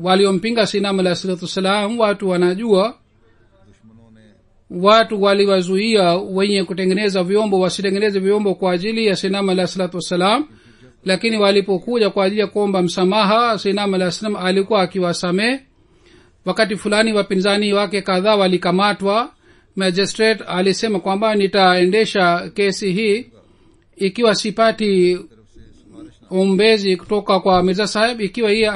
waliompinga Sinama alayhi salatu wasalam, watu wanajua, watu waliwazuia wenye kutengeneza vyombo wasitengeneze vyombo kwa ajili ya Sinama alayhi salatu wasalam, lakini walipokuja kwa ajili ya kuomba msamaha, Sinama alayhi salam alikuwa akiwasamehe. Wakati fulani wapinzani wake kadhaa walikamatwa. Magistrate alisema kwamba nitaendesha kesi hii ikiwa sipati ombezi kutoka kwa Mirza Sahib. Ikiwa yeye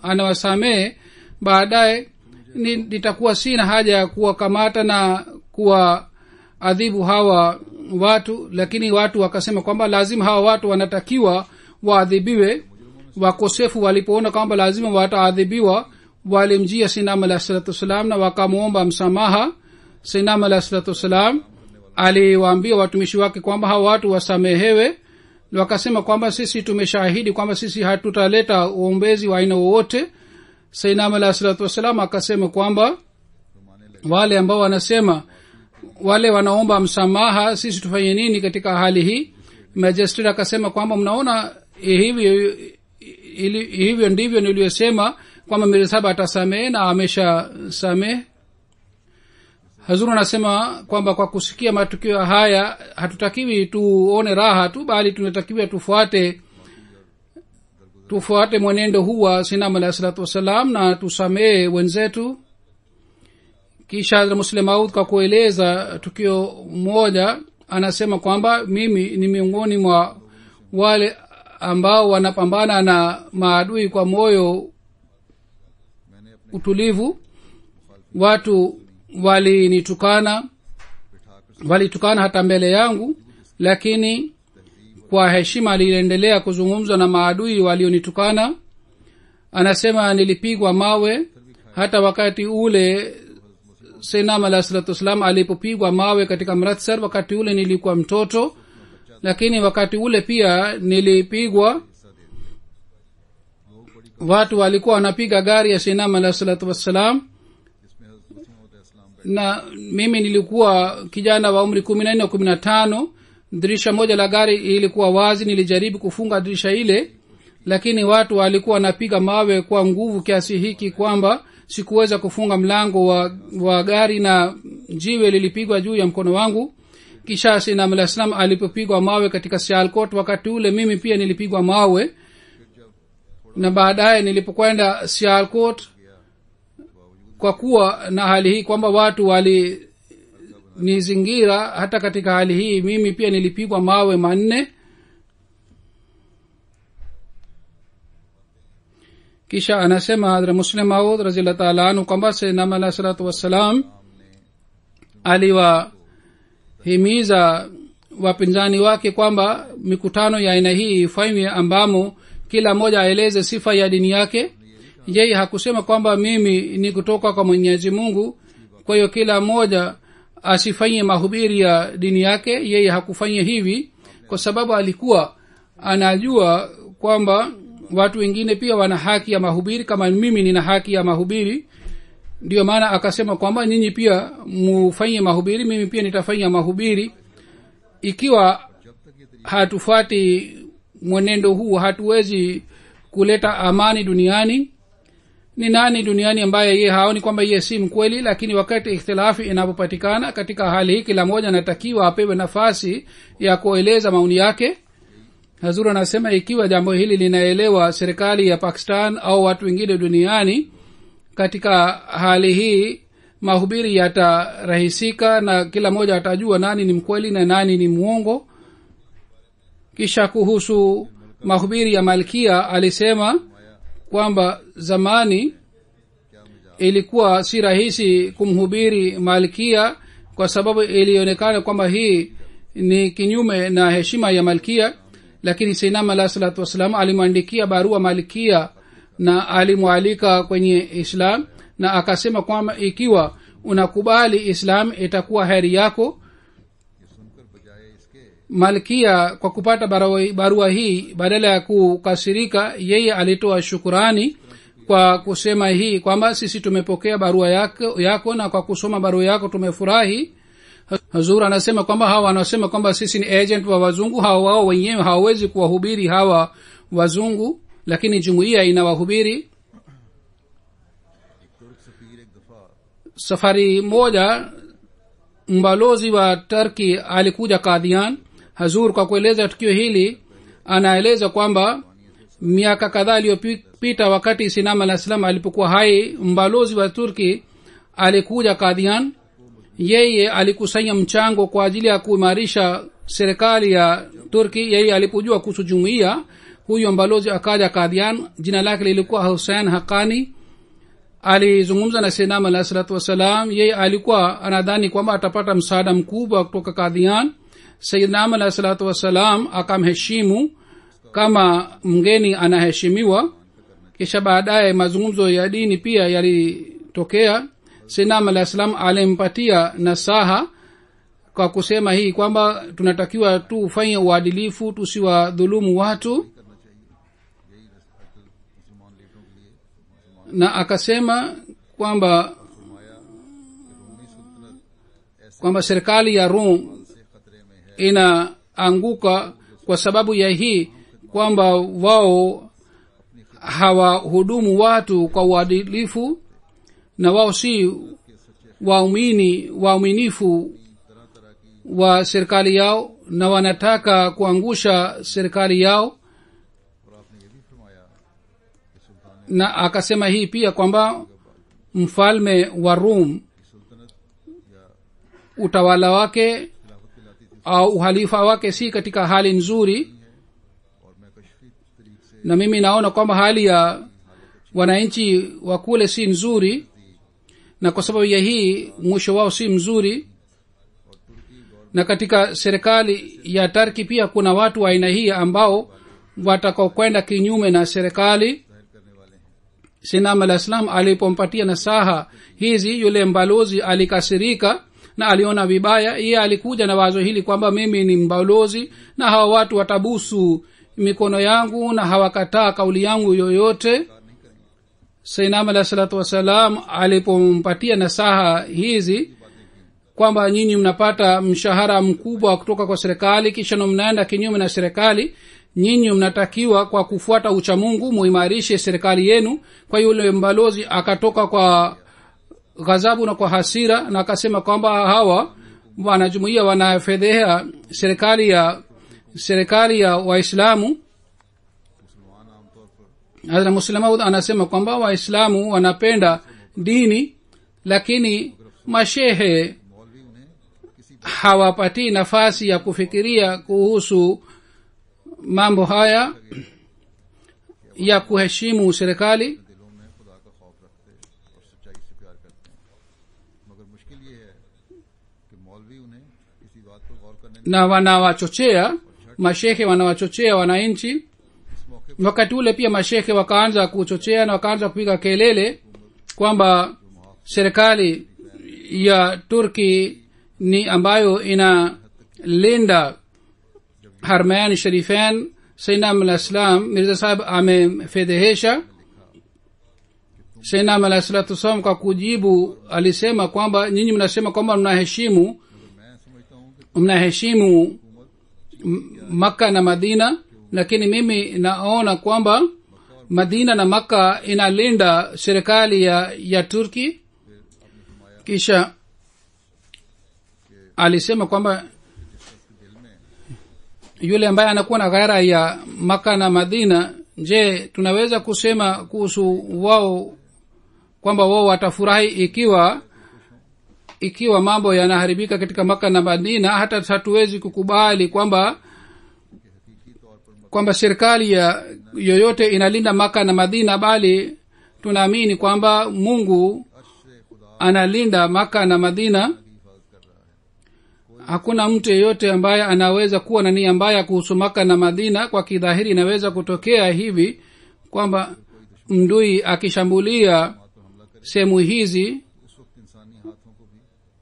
anawasamehe baadaye, nitakuwa sina haja ya kuwakamata na kuwaadhibu hawa watu. Lakini watu wakasema kwamba lazima hawa watu wanatakiwa waadhibiwe. Wakosefu walipoona kwamba lazima wataadhibiwa, walimjia Sinama alayhi salatu wasalam na wakamuomba msamaha. Sinama alayhi salatu wasalam aliwaambia watumishi wake kwamba hawa watu wasamehewe. Wakasema kwamba sisi tumeshahidi kwamba sisi hatutaleta uombezi wa aina wowote. Sinama alayhi salatu wasalam akasema kwamba wale ambao wanasema, wale wanaomba msamaha, sisi tufanye nini katika hali hii? Magistrate akasema kwamba mnaona hivyo ndivyo niliyosema kwamba Mirza Sahib atasamehe na ameshasamehe. Hazuru anasema kwamba kwa kusikia matukio haya hatutakiwi tuone raha tu, bali tunatakiwa tufuate mwenendo huu wa Sinama alayhi salatu wasalam na tusamehe wenzetu. Kisha Hazrat Muslim Maud kwa kueleza tukio moja anasema kwamba mimi ni miongoni mwa wale ambao wanapambana na maadui kwa moyo utulivu. Watu walitukana hata mbele yangu, lakini kwa heshima aliendelea kuzungumza na maadui walionitukana. Anasema nilipigwa mawe. Hata wakati ule Sinama alayhi salatu wasalam alipopigwa mawe katika Amritsar, wakati ule nilikuwa mtoto, lakini wakati ule pia nilipigwa. Watu walikuwa wanapiga gari ya Sinama alayhi salatu wasalam, na mimi nilikuwa kijana wa umri 14 au 15. Dirisha moja la gari ilikuwa wazi, nilijaribu kufunga dirisha ile, lakini watu walikuwa wanapiga mawe kwa nguvu kiasi hiki kwamba sikuweza kufunga mlango wa gari na jiwe lilipigwa juu ya mkono wangu. kisha Sayyidina Ali salam alipopigwa mawe katika Sialkot, wakati ule mimi pia nilipigwa mawe. Na baadaye nilipokwenda Sialkot, kwa kuwa na hali hii kwamba watu walinizingira, hata katika hali hii mimi pia nilipigwa mawe manne. kisha anasema Hazrat Muslim Maud radhiyallahu ta'ala anhu kwamba Sayyidina Ali sallallahu wasallam aliwahimiza wapinzani wake kwamba mikutano ya aina hii ifanywe ambamo kila mmoja aeleze sifa ya dini yake. Yeye hakusema kwamba mimi ni kutoka kwa Mwenyezi Mungu, kwa hiyo kila mmoja asifanye mahubiri ya dini yake. Yeye hakufanya hivi kwa sababu alikuwa anajua kwamba watu wengine pia wana haki ya mahubiri kama mimi nina haki ya mahubiri. Ndio maana akasema kwamba nyinyi pia mufanye mahubiri, mimi pia nitafanya mahubiri. Ikiwa hatufuati mwenendo huu, hatuwezi kuleta amani duniani. Ni nani duniani ambaye yeye haoni kwamba yeye si mkweli? Lakini wakati ikhtilafi inapopatikana katika hali hii, kila mmoja anatakiwa apewe nafasi ya kueleza maoni yake. Hazur anasema ikiwa jambo hili linaelewa serikali ya Pakistan au watu wengine duniani, katika hali hii mahubiri yatarahisika na kila mmoja atajua nani ni mkweli na nani ni muongo. Kisha kuhusu mahubiri ya Malkia alisema kwamba zamani ilikuwa si rahisi kumhubiri Malkia kwa sababu ilionekana kwamba hii ni kinyume na heshima ya Malkia. Lakini Sayyidina Ali sallallahu wasallam alimwandikia barua Malkia na alimwalika kwenye Islam, na akasema kwamba ikiwa unakubali Islam itakuwa heri yako. Malkia kwa kupata barua hii, badala ya kukasirika, yeye alitoa shukrani kwa kusema hii kwamba sisi tumepokea barua yako na kwa kusoma barua yako tumefurahi. Hazur anasema kwamba hawa wanasema kwamba sisi ni agent wa wazungu, hawa wao wenyewe hawawezi kuwahubiri hawa wazungu, lakini jumuiya inawahubiri. Safari moja mbalozi wa Turki alikuja Qadian. Hazur kwa kueleza tukio hili anaeleza kwamba miaka kadhaa iliyopita, wakati Sayyidina Ali salam alipokuwa hai, mbalozi wa Turki alikuja Qadian. Yeye alikusanya mchango kwa ajili ya kuimarisha serikali ya Turki. Yeye alipojua kuhusu jumuiya, huyo mbalozi akaja Qadian. Jina lake lilikuwa Hussein Haqqani. Alizungumza na Sayyidina Ali sallallahu wasallam. Yeye alikuwa anadhani kwamba atapata msaada mkubwa kutoka Qadian. Sayyidina Ali sallallahu wasallam akamheshimu kama mgeni anaheshimiwa. Kisha baadaye mazungumzo ya dini pia yalitokea. Sayyidina Ali salam alimpatia nasaha kwa kusema hii kwamba tunatakiwa tufanye uadilifu, tusiwadhulumu watu. Na akasema kwamba serikali ya Rum inaanguka kwa sababu ya hii kwamba wao hawahudumu watu kwa uadilifu, na wao si waaminifu wa serikali yao, na wanataka kuangusha serikali yao. Na akasema hii pia kwamba mfalme wa Rum, utawala wake au uhalifa wake si katika hali nzuri, na mimi naona kwamba hali ya wananchi wa kule si nzuri, na kwa sababu ya hii mwisho wao si mzuri. Na katika serikali ya Turki pia kuna watu wa aina hii ambao watakao kwenda kinyume na serikali. Sayyidina Ali salam alipompatia nasaha hizi, yule mbalozi alikasirika na aliona vibaya. Yeye alikuja na wazo hili kwamba mimi ni mbalozi na hawa watu watabusu mikono yangu na hawakataa kauli yangu yoyote. Sayyidina Ali sallallahu wasallam alipompatia nasaha hizi kwamba nyinyi mnapata mshahara mkubwa kutoka kwa serikali kisha mnaenda kinyume na serikali, nyinyi mnatakiwa kwa kufuata uchamungu muimarishe serikali yenu. kwa hiyo yule mbalozi akatoka kwa ghadhabu na kwa hasira na akasema kwamba hawa wanajumuia wanafedhea serikali ya waislamu. Hazrat Muslim Maud anasema kwamba waislamu wanapenda dini, lakini mashehe hawapati nafasi ya kufikiria kuhusu mambo haya ya kuheshimu serikali. na wanawachochea mashehe wanawachochea wananchi. wakati ule pia mashehe wakaanza kuchochea na wakaanza kupiga kelele kwamba serikali ya Turki ni ambayo inalinda Harmain Sharifain. Sayyidina al-Islam Mirza Sahib amefedhehesha. Sayyidina al-Salatu Wasallam kwa kujibu alisema kwamba nyinyi mnasema kwamba mnaheshimu Makka na Madina, lakini mimi naona kwamba Madina na Makka inalinda serikali ya Turki. Kisha alisema kwamba yule ambaye anakuwa na ghaira ya Makka na Madina, je, tunaweza kusema kuhusu wao kwamba wao watafurahi ikiwa mambo yanaharibika katika Makka na Madina? Hata hatuwezi kukubali kwamba serikali ya yoyote inalinda Makka na Madina, bali tunaamini kwamba Mungu analinda Makka na Madina. Hakuna mtu yeyote ambaye anaweza kuwa na nia mbaya kuhusu Makka na Madina. Kwa kidhahiri inaweza kutokea hivi kwamba mdui akishambulia sehemu hizi,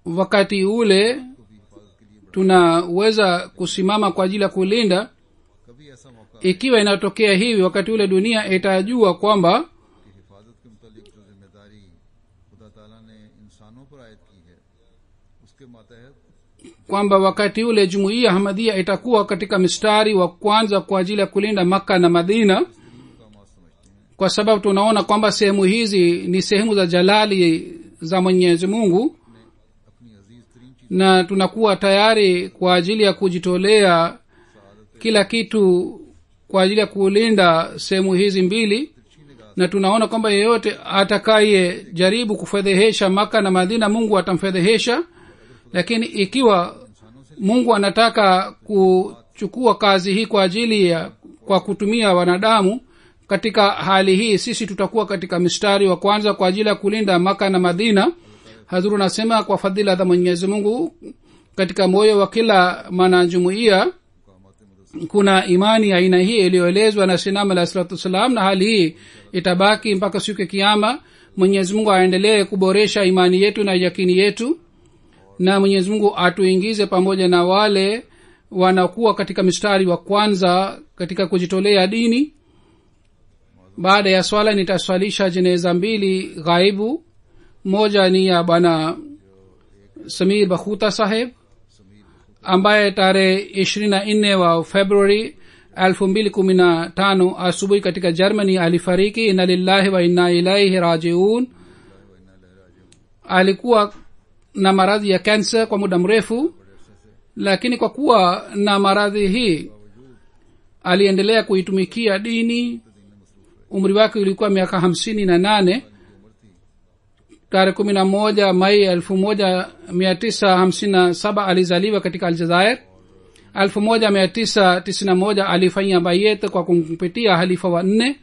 wakati ule tunaweza kusimama kwa ajili ya kulinda. Ikiwa inatokea hivi, wakati ule dunia itajua kwamba wakati ule jumuiya Ahmadiyya itakuwa katika mstari wa kwanza kwa ajili ya kulinda Makka na Madina, kwa sababu tunaona kwamba sehemu hizi ni sehemu za jalali za Mwenyezi Mungu, na tunakuwa tayari kwa ajili ya kujitolea kila kitu kwa ajili ya kulinda sehemu hizi mbili. Na tunaona kwamba yeyote atakaye jaribu kufedhehesha Makka na Madina, Mungu atamfedhehesha. Lakini ikiwa Mungu anataka kuchukua kazi hii kwa ajili ya kwa kutumia wanadamu, katika hali hii sisi tutakuwa katika mstari wa kwanza kwa ajili ya kulinda Makka na Madina. Hazuru nasema kwa fadhila za Mwenyezi Mungu katika moyo wa kila mwanajumuiya kuna imani ya aina hii iliyoelezwa na Sayyidina alayhi salatu wasalam, na hali hii itabaki mpaka siku ya kiyama. Mwenyezi Mungu aendelee kuboresha imani yetu na yakini yetu, na Mwenyezi Mungu atuingize pamoja na wale wanakuwa katika mstari wa kwanza katika kujitolea dini. Baada ya swala nitaswalisha jeneza mbili ghaibu. Moja ni ya bwana Samir Bakhuta Saheb ambaye tarehe 24 wa Februari 2015 asubuhi katika Germany alifariki. Inna lillahi wa inna ilaihi rajiun. Alikuwa na maradhi ya kansa kwa muda mrefu, lakini kwa kuwa na maradhi hii aliendelea kuitumikia dini. Umri wake ulikuwa miaka 58. Tarehe 11 Mai 1957 alizaliwa katika Aljazair. 1991 alifanya bayet kwa kumpitia halifa wa 4.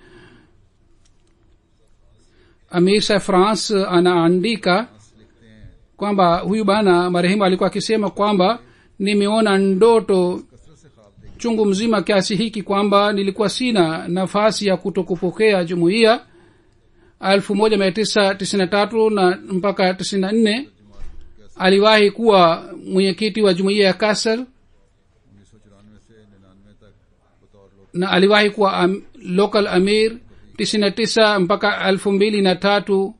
Amir sa France anaandika kwamba huyu bana marehemu alikuwa akisema kwamba nimeona ndoto chungu mzima kiasi hiki kwamba nilikuwa sina nafasi ya kutokupokea jumuiya. 1993 na mpaka 94 aliwahi kuwa mwenyekiti wa jumuiya ya Kasr, na aliwahi kuwa local amir. 99 mpaka 2003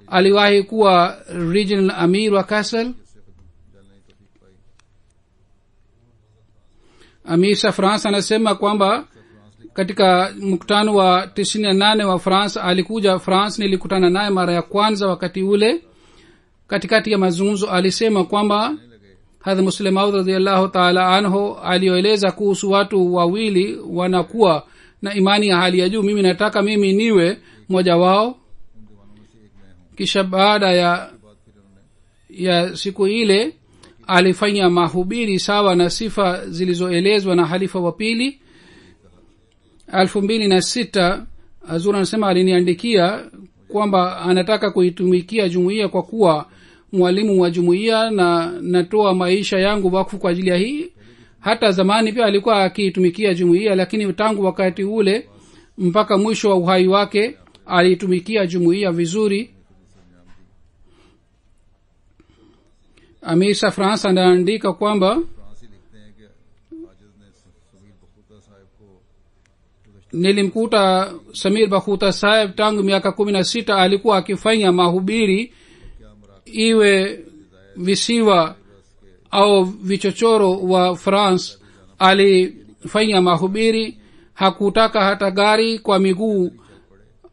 aliwahi kuwa regional amir wa Kasr. Amir sa France anasema kwamba katika mkutano wa 98 wa france alikuja france. Nilikutana naye mara ya kwanza. wakati ule katikati ya mazungumzo alisema kwamba hadha Muslim Maud radhiyallahu ta'ala anhu alioeleza kuhusu watu wawili wanakuwa na imani ya hali ya juu. Mimi nataka mimi niwe mmoja wao. kisha baada ya siku ile alifanya mahubiri sawa na sifa zilizoelezwa na halifa wa pili. 2006 Azura anasema aliniandikia kwamba anataka kuitumikia jumuiya kwa kuwa mwalimu wa jumuiya, na natoa maisha yangu wakfu kwa ajili ya hii. hata zamani pia alikuwa akiitumikia jumuiya, lakini tangu wakati ule mpaka mwisho wa uhai wake alitumikia jumuiya vizuri. Amisa France anaandika kwamba nilimkuta Samir Bakhuta Saheb tangu miaka 16 alikuwa akifanya mahubiri, iwe visiwa au vichochoro wa France. Alifanya mahubiri, hakutaka hata gari, kwa miguu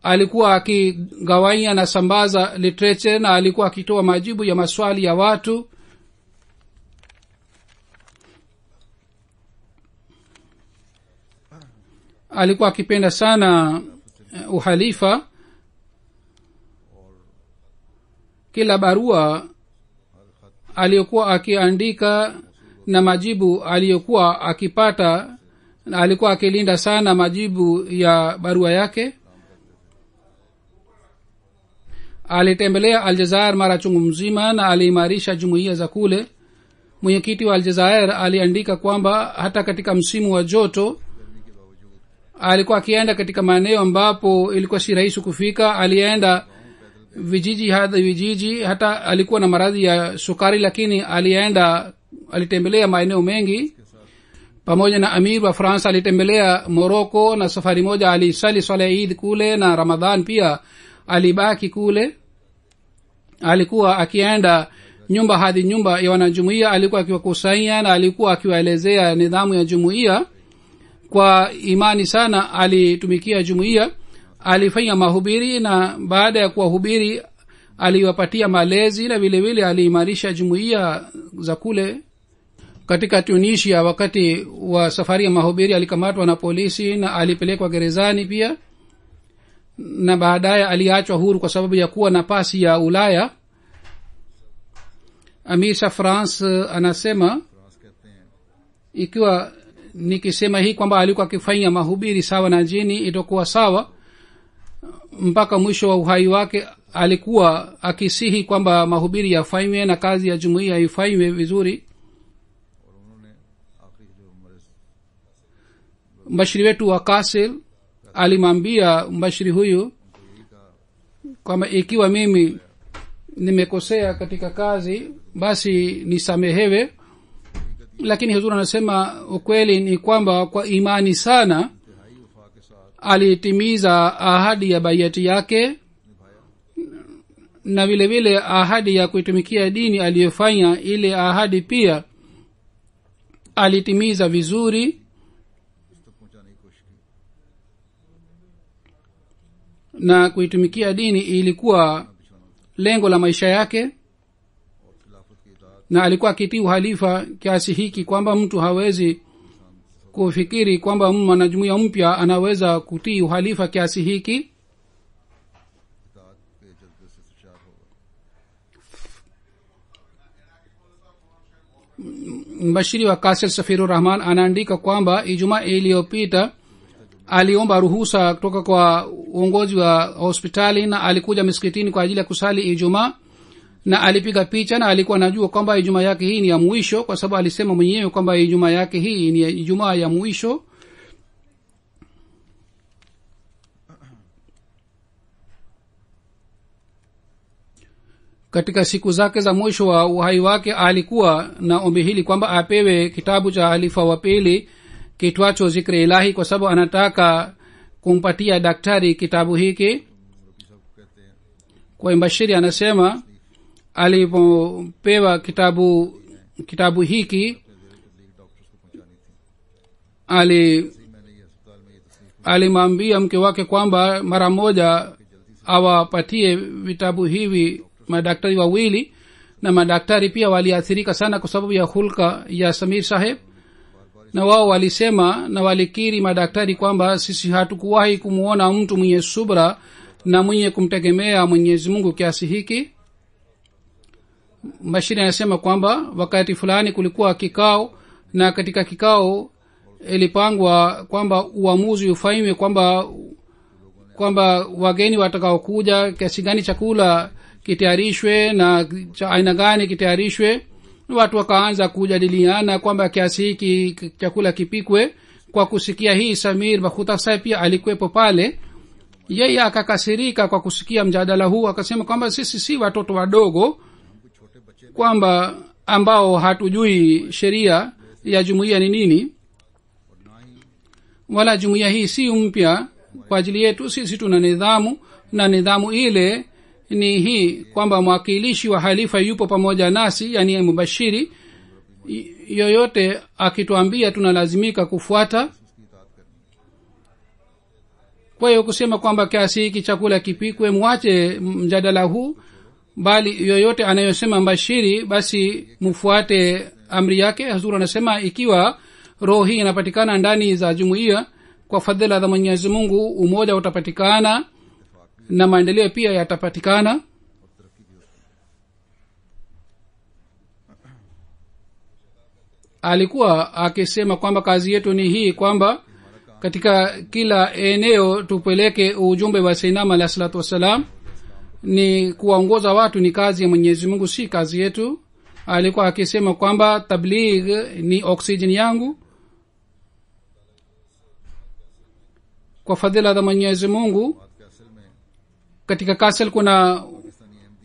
alikuwa akigawanya na sambaza literature, na alikuwa akitoa majibu ya maswali ya watu. Alikuwa akipenda sana uhalifa. kila barua aliyokuwa akiandika na majibu aliyokuwa akipata, na alikuwa akilinda sana majibu ya barua yake. alitembelea Aljazair mara chungu mzima na aliimarisha jumuiya za kule. mwenyekiti wa Aljazair aliandika kwamba hata katika msimu wa joto alikuwa akienda katika maeneo ambapo ilikuwa si rahisi kufika. alienda vijiji hadi vijiji. hata alikuwa na maradhi ya sukari, lakini alitembelea maeneo mengi. pamoja na amir wa France alitembelea Morocco, na safari moja alisali swala ya Eid kule, na Ramadhan pia alibaki kule. alikuwa akienda nyumba hadi nyumba ya wanajumuiya, alikuwa akiwakusanya na alikuwa akiwaelezea nidhamu ya jumuiya. kwa imani sana alitumikia jumuiya. alifanya mahubiri, na baada ya kuwahubiri aliwapatia malezi, na vile vile aliimarisha jumuiya za kule. katika Tunisia wakati wa safari ya mahubiri alikamatwa na polisi na alipelekwa gerezani pia, na baadaye aliachwa huru kwa sababu ya kuwa na pasi ya Ulaya. Amisa France anasema ikiwa nikisema hii kwamba alikuwa akifanya mahubiri sawa na jini, itakuwa sawa. mpaka mwisho wa uhai wake alikuwa akisihi kwamba mahubiri yafanywe na kazi ya jumuiya ifanywe vizuri. mbashiri wetu wa Kassel alimwambia mbashiri huyu kwamba ikiwa mimi nimekosea katika kazi basi nisamehewe, lakini huzuri anasema ukweli ni kwamba kwa imani sana alitimiza ahadi ya bayati yake, na vile vile ahadi ya kuitumikia dini aliyofanya, ile ahadi pia alitimiza vizuri. na kuitumikia dini ilikuwa lengo la maisha yake, na alikuwa akitii uhalifa kiasi hiki kwamba mtu hawezi kufikiri kwamba mwanajumuiya mpya anaweza kutii uhalifa kiasi hiki. mbashiri wa Kassel Safirur Rahman anaandika kwamba Ijumaa iliyopita aliomba ruhusa kutoka kwa uongozi wa hospitali, na alikuja msikitini kwa ajili ya kusali Ijumaa, na alipiga picha, na alikuwa anajua kwamba Ijumaa yake hii ni ya mwisho, kwa sababu alisema mwenyewe kwamba Ijumaa yake hii ni Ijumaa ya mwisho. katika siku zake za mwisho wa uhai wake alikuwa na ombi hili kwamba apewe kitabu cha halifa wa pili kitwacho Zikri Ilahi, kwa sababu anataka kumpatia daktari kitabu hiki. kwa mbashiri anasema alipopewa kitabu hiki alimwambia mke wake kwamba mara moja awapatie vitabu hivi madaktari wawili, na madaktari pia waliathirika sana kwa sababu ya hulka ya Samir Saheb, na wao walisema na walikiri madaktari kwamba sisi hatukuwahi kumuona mtu mwenye subra na mwenye kumtegemea Mwenyezi Mungu kiasi hiki. Mashiri anasema kwamba wakati fulani kulikuwa kikao, na katika kikao ilipangwa kwamba uamuzi ufanywe kwamba wageni watakao kuja kiasi gani chakula kitayarishwe na cha aina gani kitayarishwe. Watu wakaanza kujadiliana kwamba kiasi hiki chakula kipikwe. Kwa kusikia hii, Samir Bakhuta Saheb pia alikuwepo pale. Yeye akakasirika kwa kusikia mjadala huu, akasema kwamba sisi si watoto wadogo kwamba ambao hatujui sheria ya jumuiya ni nini, wala jumuiya hii si mpya kwa ajili yetu. Sisi tuna nidhamu, na nidhamu ile ni hii kwamba mwakilishi wa halifa yupo pamoja nasi, yani mubashiri. Yoyote akituambia tunalazimika kufuata. Kwa hiyo kusema kwamba kiasi hiki chakula kipikwe, mwache mjadala huu, bali yoyote anayosema mbashiri basi mfuate amri yake. Hazur anasema ikiwa roho hii inapatikana ndani za jumuiya, kwa fadhila za Mwenyezi Mungu umoja utapatikana na maendeleo pia yatapatikana. Alikuwa akisema kwamba kazi yetu ni hii kwamba katika kila eneo tupeleke ujumbe wa Sayyidina alayhi salatu wasalam. Ni kuwaongoza watu ni kazi ya Mwenyezi Mungu, si kazi yetu. Alikuwa akisema kwamba tabligh ni oxygen yangu. Kwa fadhila za Mwenyezi Mungu katika Kasel kuna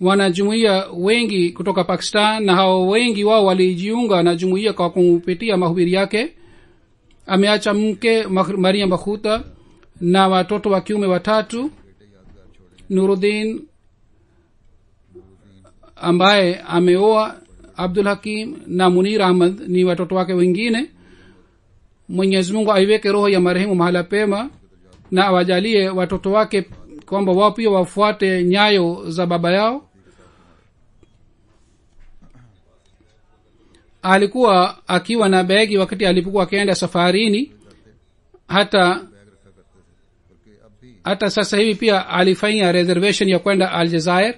wanajumuiya wengi kutoka Pakistan, na hao wengi wao walijiunga na jumuiya kwa kupitia mahubiri yake. Ameacha mke Maryam Bakhuta na watoto wa kiume 3. Nuruddin ambaye ameoa, Abdul Hakim na Munir Ahmad ni watoto wake wengine. Mwenyezi Mungu aiweke roho ya marehemu mahala pema, na awajalie watoto wake kwamba wao pia wafuate nyayo za baba yao. Alikuwa akiwa na begi wakati alipokuwa akienda safarini. Hata sasa hivi pia alifanya reservation ya kwenda Aljazair.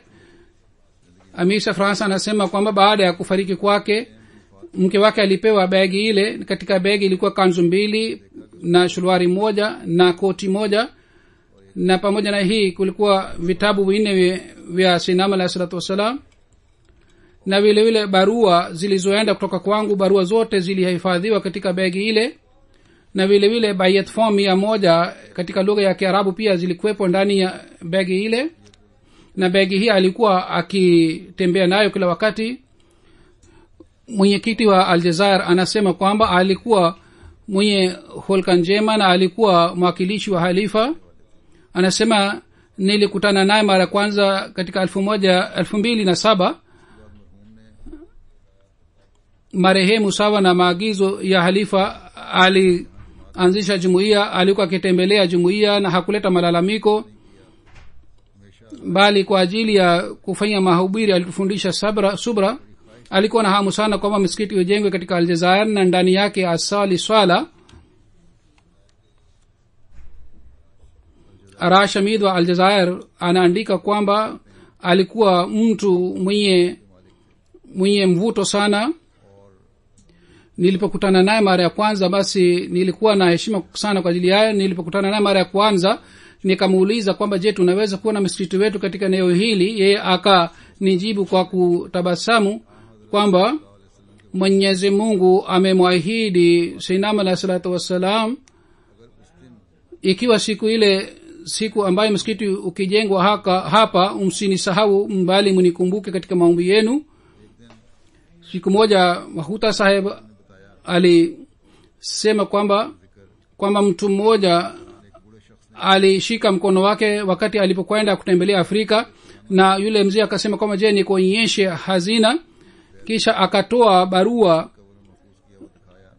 Amisa France anasema kwamba baada ya kufariki kwake mke wake alipewa begi ile. Katika begi ilikuwa kanzu 2 na shulwari 1 na koti 1, na pamoja na hii kulikuwa vitabu 4 vya Sayyidina alayhi salatu wasalam, na vile vile barua zilizoenda kutoka kwangu. Barua zote zilihifadhiwa katika begi ile, na vile vile bayat form 100 katika lugha ya Kiarabu pia zilikuwepo ndani ya begi ile, na begi hii alikuwa akitembea nayo kila wakati. Mwenyekiti wa Aljazair anasema kwamba alikuwa mwenye hulka njema na alikuwa mwakilishi wa halifa. Anasema nilikutana naye mara kwanza katika 2007. Marehemu sawa na maagizo ya halifa alianzisha jumuiya. Alikuwa akitembelea jumuiya na hakuleta malalamiko, bali kwa ajili ya kufanya mahubiri alitufundisha subra. Alikuwa na hamu sana kwamba msikiti ujengwe katika Aljazair na ndani yake asali swala. Arash Hamid wa Aljazair anaandika kwamba alikuwa mtu mwenye mvuto sana. Nilipokutana naye mara ya kwanza, basi nilikuwa na heshima sana kwa ajili yake. Nilipokutana naye mara ya kwanza nikamuuliza kwamba je, tunaweza kuwa na msikiti wetu katika eneo hili? Yeye akanijibu kwa kutabasamu kwamba Mwenyezi Mungu amemwahidi Sayyidina alayhi salatu wasalam, ikiwa siku ambayo msikiti ukijengwa hapa msinisahau, mbali mnikumbuke katika maombi yenu. Siku moja Bakhuta Saheb alisema kwamba mtu mmoja alishika mkono wake wakati alipokwenda kutembelea Afrika, na yule mzee akasema kwamba je, nikuonyeshe hazina. Kisha akatoa barua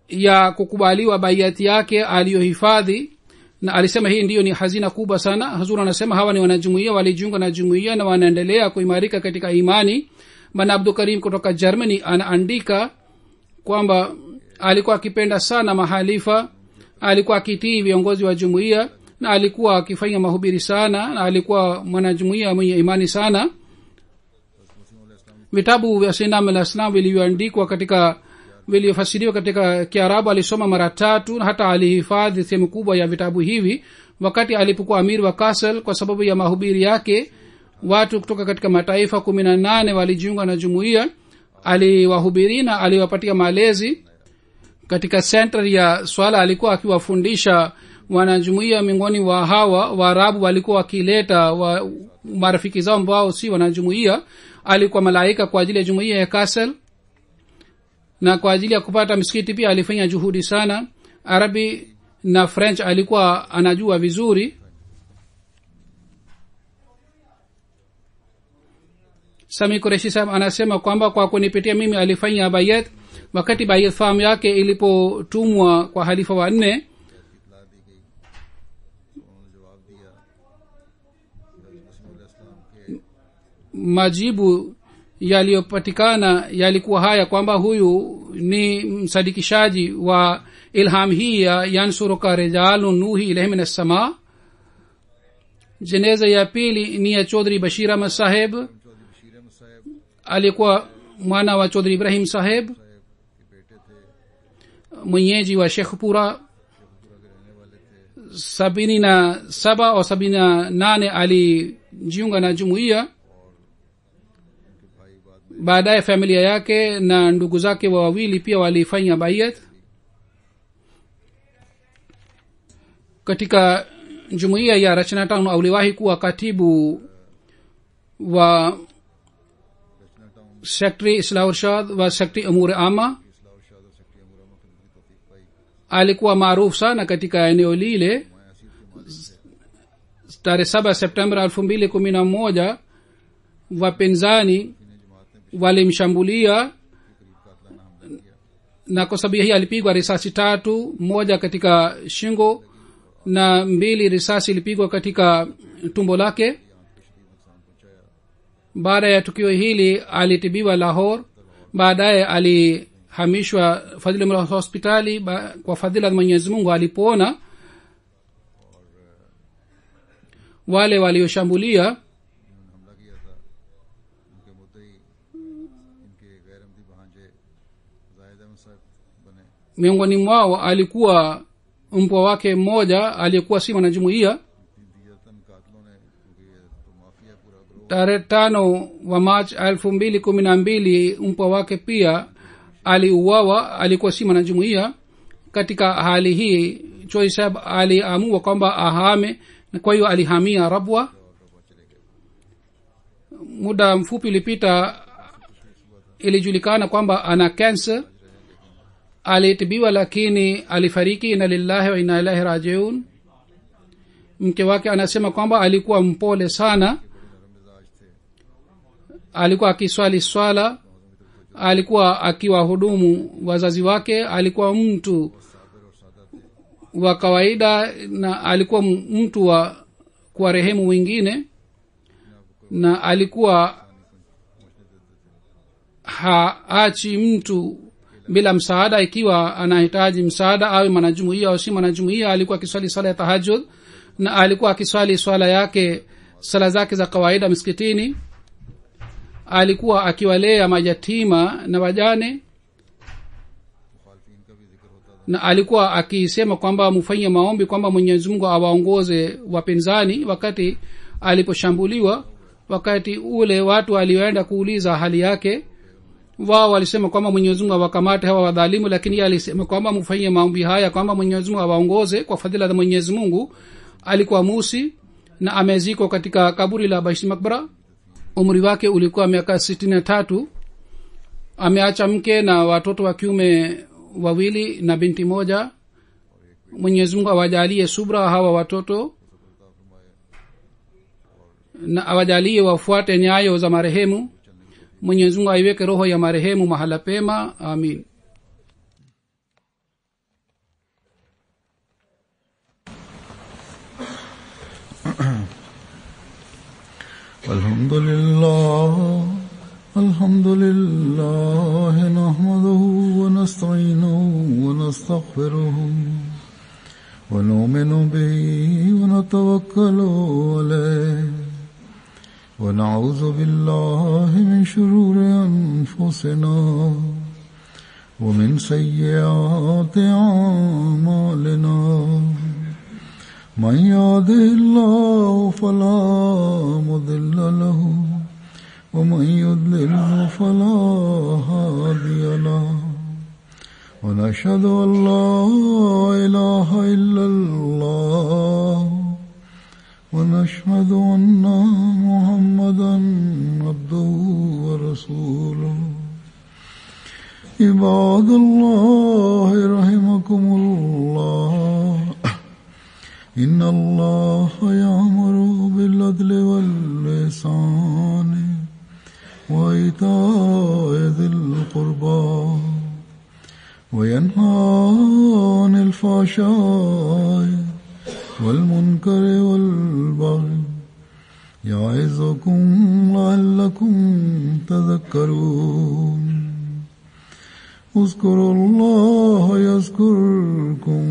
ya kukubaliwa baiati yake aliyohifadhi, na alisema hii ndiyo ni hazina kubwa sana. Hazur anasema hawa ni wanajumuiya walijiunga na jumuiya na wanaendelea kuimarika katika imani. Bwana Abdul Karim kutoka Germany anaandika kwamba alikuwa akipenda sana mahalifa, alikuwa akitii viongozi wa jumuiya, na alikuwa akifanya mahubiri sana, na alikuwa mwanajumuiya mwenye imani sana. Vitabu vya Sayyidina al-Islam vilivyoandikwa katika vilivyofasiriwa katika Kiarabu alisoma mara 3 na hata alihifadhi sehemu kubwa ya vitabu hivi. Wakati alipokuwa amiri wa Kassel, kwa sababu ya mahubiri yake, watu kutoka katika mataifa 18 walijiunga na jumuiya. Aliwahubiri na aliwapatia malezi katika center ya swala. Alikuwa akiwafundisha wanajumuiya. Miongoni wa hawa Waarabu walikuwa wakileta marafiki zao ambao si wanajumuiya. Alikuwa malaika kwa ajili ya jumuiya ya Kassel, na kwa ajili ya kupata msikiti pia alifanya juhudi sana. Arabi na French alikuwa anajua vizuri. Sami Qureshi Sahib anasema kwamba kwa kunipitia mimi alifanya bayat. Wakati bayat fahamu yake ilipotumwa kwa halifa wa 4, majibu yaliyopatikana yalikuwa haya kwamba huyu ni msadikishaji wa ilham hii ya yansuruka rijalun nuhi ilayhim min as-sama. Jeneza ya pili ni ya Chaudhry Bashir Ahmad Saheb, alikuwa mwana wa Chaudhry Ibrahim Saheb, mwenyeji wa Sheikhpura. 77 au 78 alijiunga na jumuiya. Baadaye familia yake na ndugu zake wawili pia walifanya bayat. Katika jumuiya ya Rachna Town aliwahi kuwa katibu wa Secretary Islah Irshad wa Secretary Umur Amma. Alikuwa maarufu sana katika eneo lile. Tarehe 7 Septemba 2011 wapinzani walimshambulia, na kwa sababu hii alipigwa risasi 3, moja katika shingo na 2 risasi ilipigwa katika tumbo lake. Baada ya tukio hili alitibiwa Lahore. Baadaye alihamishwa Fadhila hospitali. Kwa fadhila za Mwenyezi Mungu alipona. Wale walioshambulia miongoni mwao alikuwa mpwa wake mmoja aliyekuwa si mwanajumuiya. Tarehe 5 wa March 2012 mpwa wake pia aliuawa, alikuwa si mwanajumuiya. Katika hali hii Choi Saheb aliamua kwamba ahame, na kwa hiyo alihamia Rabwa. Muda mfupi ulipita ilijulikana kwamba ana cancer. Alitibiwa lakini alifariki. Inna lillahi wa inna ilaihi rajiun. Mke wake anasema kwamba alikuwa mpole sana, alikuwa akiswali swala, alikuwa akiwahudumu wazazi wake, alikuwa mtu wa kawaida, na alikuwa mtu wa kuwarehemu wengine, na alikuwa haachi mtu bila msaada. Ikiwa anahitaji msaada awe mwanajumuiya au si mwanajumuiya, alikuwa akiswali swala ya tahajjud, na alikuwa akiswali swala yake, sala zake za kawaida msikitini. Alikuwa akiwalea mayatima na wajane, na alikuwa akisema kwamba mfanye maombi kwamba Mwenyezi Mungu awaongoze wapinzani. Wakati aliposhambuliwa, wakati ule watu walioenda kuuliza hali yake, wao walisema kwamba Mwenyezi Mungu awakamate hawa wadhalimu, lakini yeye alisema kwamba mfanye maombi haya kwamba Mwenyezi Mungu awaongoze kwa fadhila za Mwenyezi Mungu. Alikuwa Musi na amezikwa katika kaburi la Baish Makbara. Umri wake ulikuwa miaka 63. Ameacha mke na watoto wa kiume 2 na binti moja. Mwenyezi Mungu awajalie subra hawa watoto, na awajalie wafuate nyayo za marehemu. Mwenyezi Mungu aiweke roho ya marehemu mahala pema. Amin. الحمد لله نحمده ونستعينه ونستغفره ونؤمن به ونتوكل عليه ونعوذ بالله من شرور أنفسنا ومن سيئات أعمالنا من يهده الله فلا مضل له ومن يضلله فلا هادي له ونشهد أن لا إله إلا الله ونشهد أن محمدا عبده ورسوله عباد الله رحمكم الله إن الله يأمر بالعدل والإحسان وإيتاء ذي القربى وينهى عن الفحشاء والمنكر والبغي يعظكم لعلكم تذكرون اذكروا الله يذكركم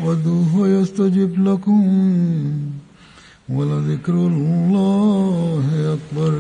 وادعوه يستجب لكم ولذكر الله أكبر.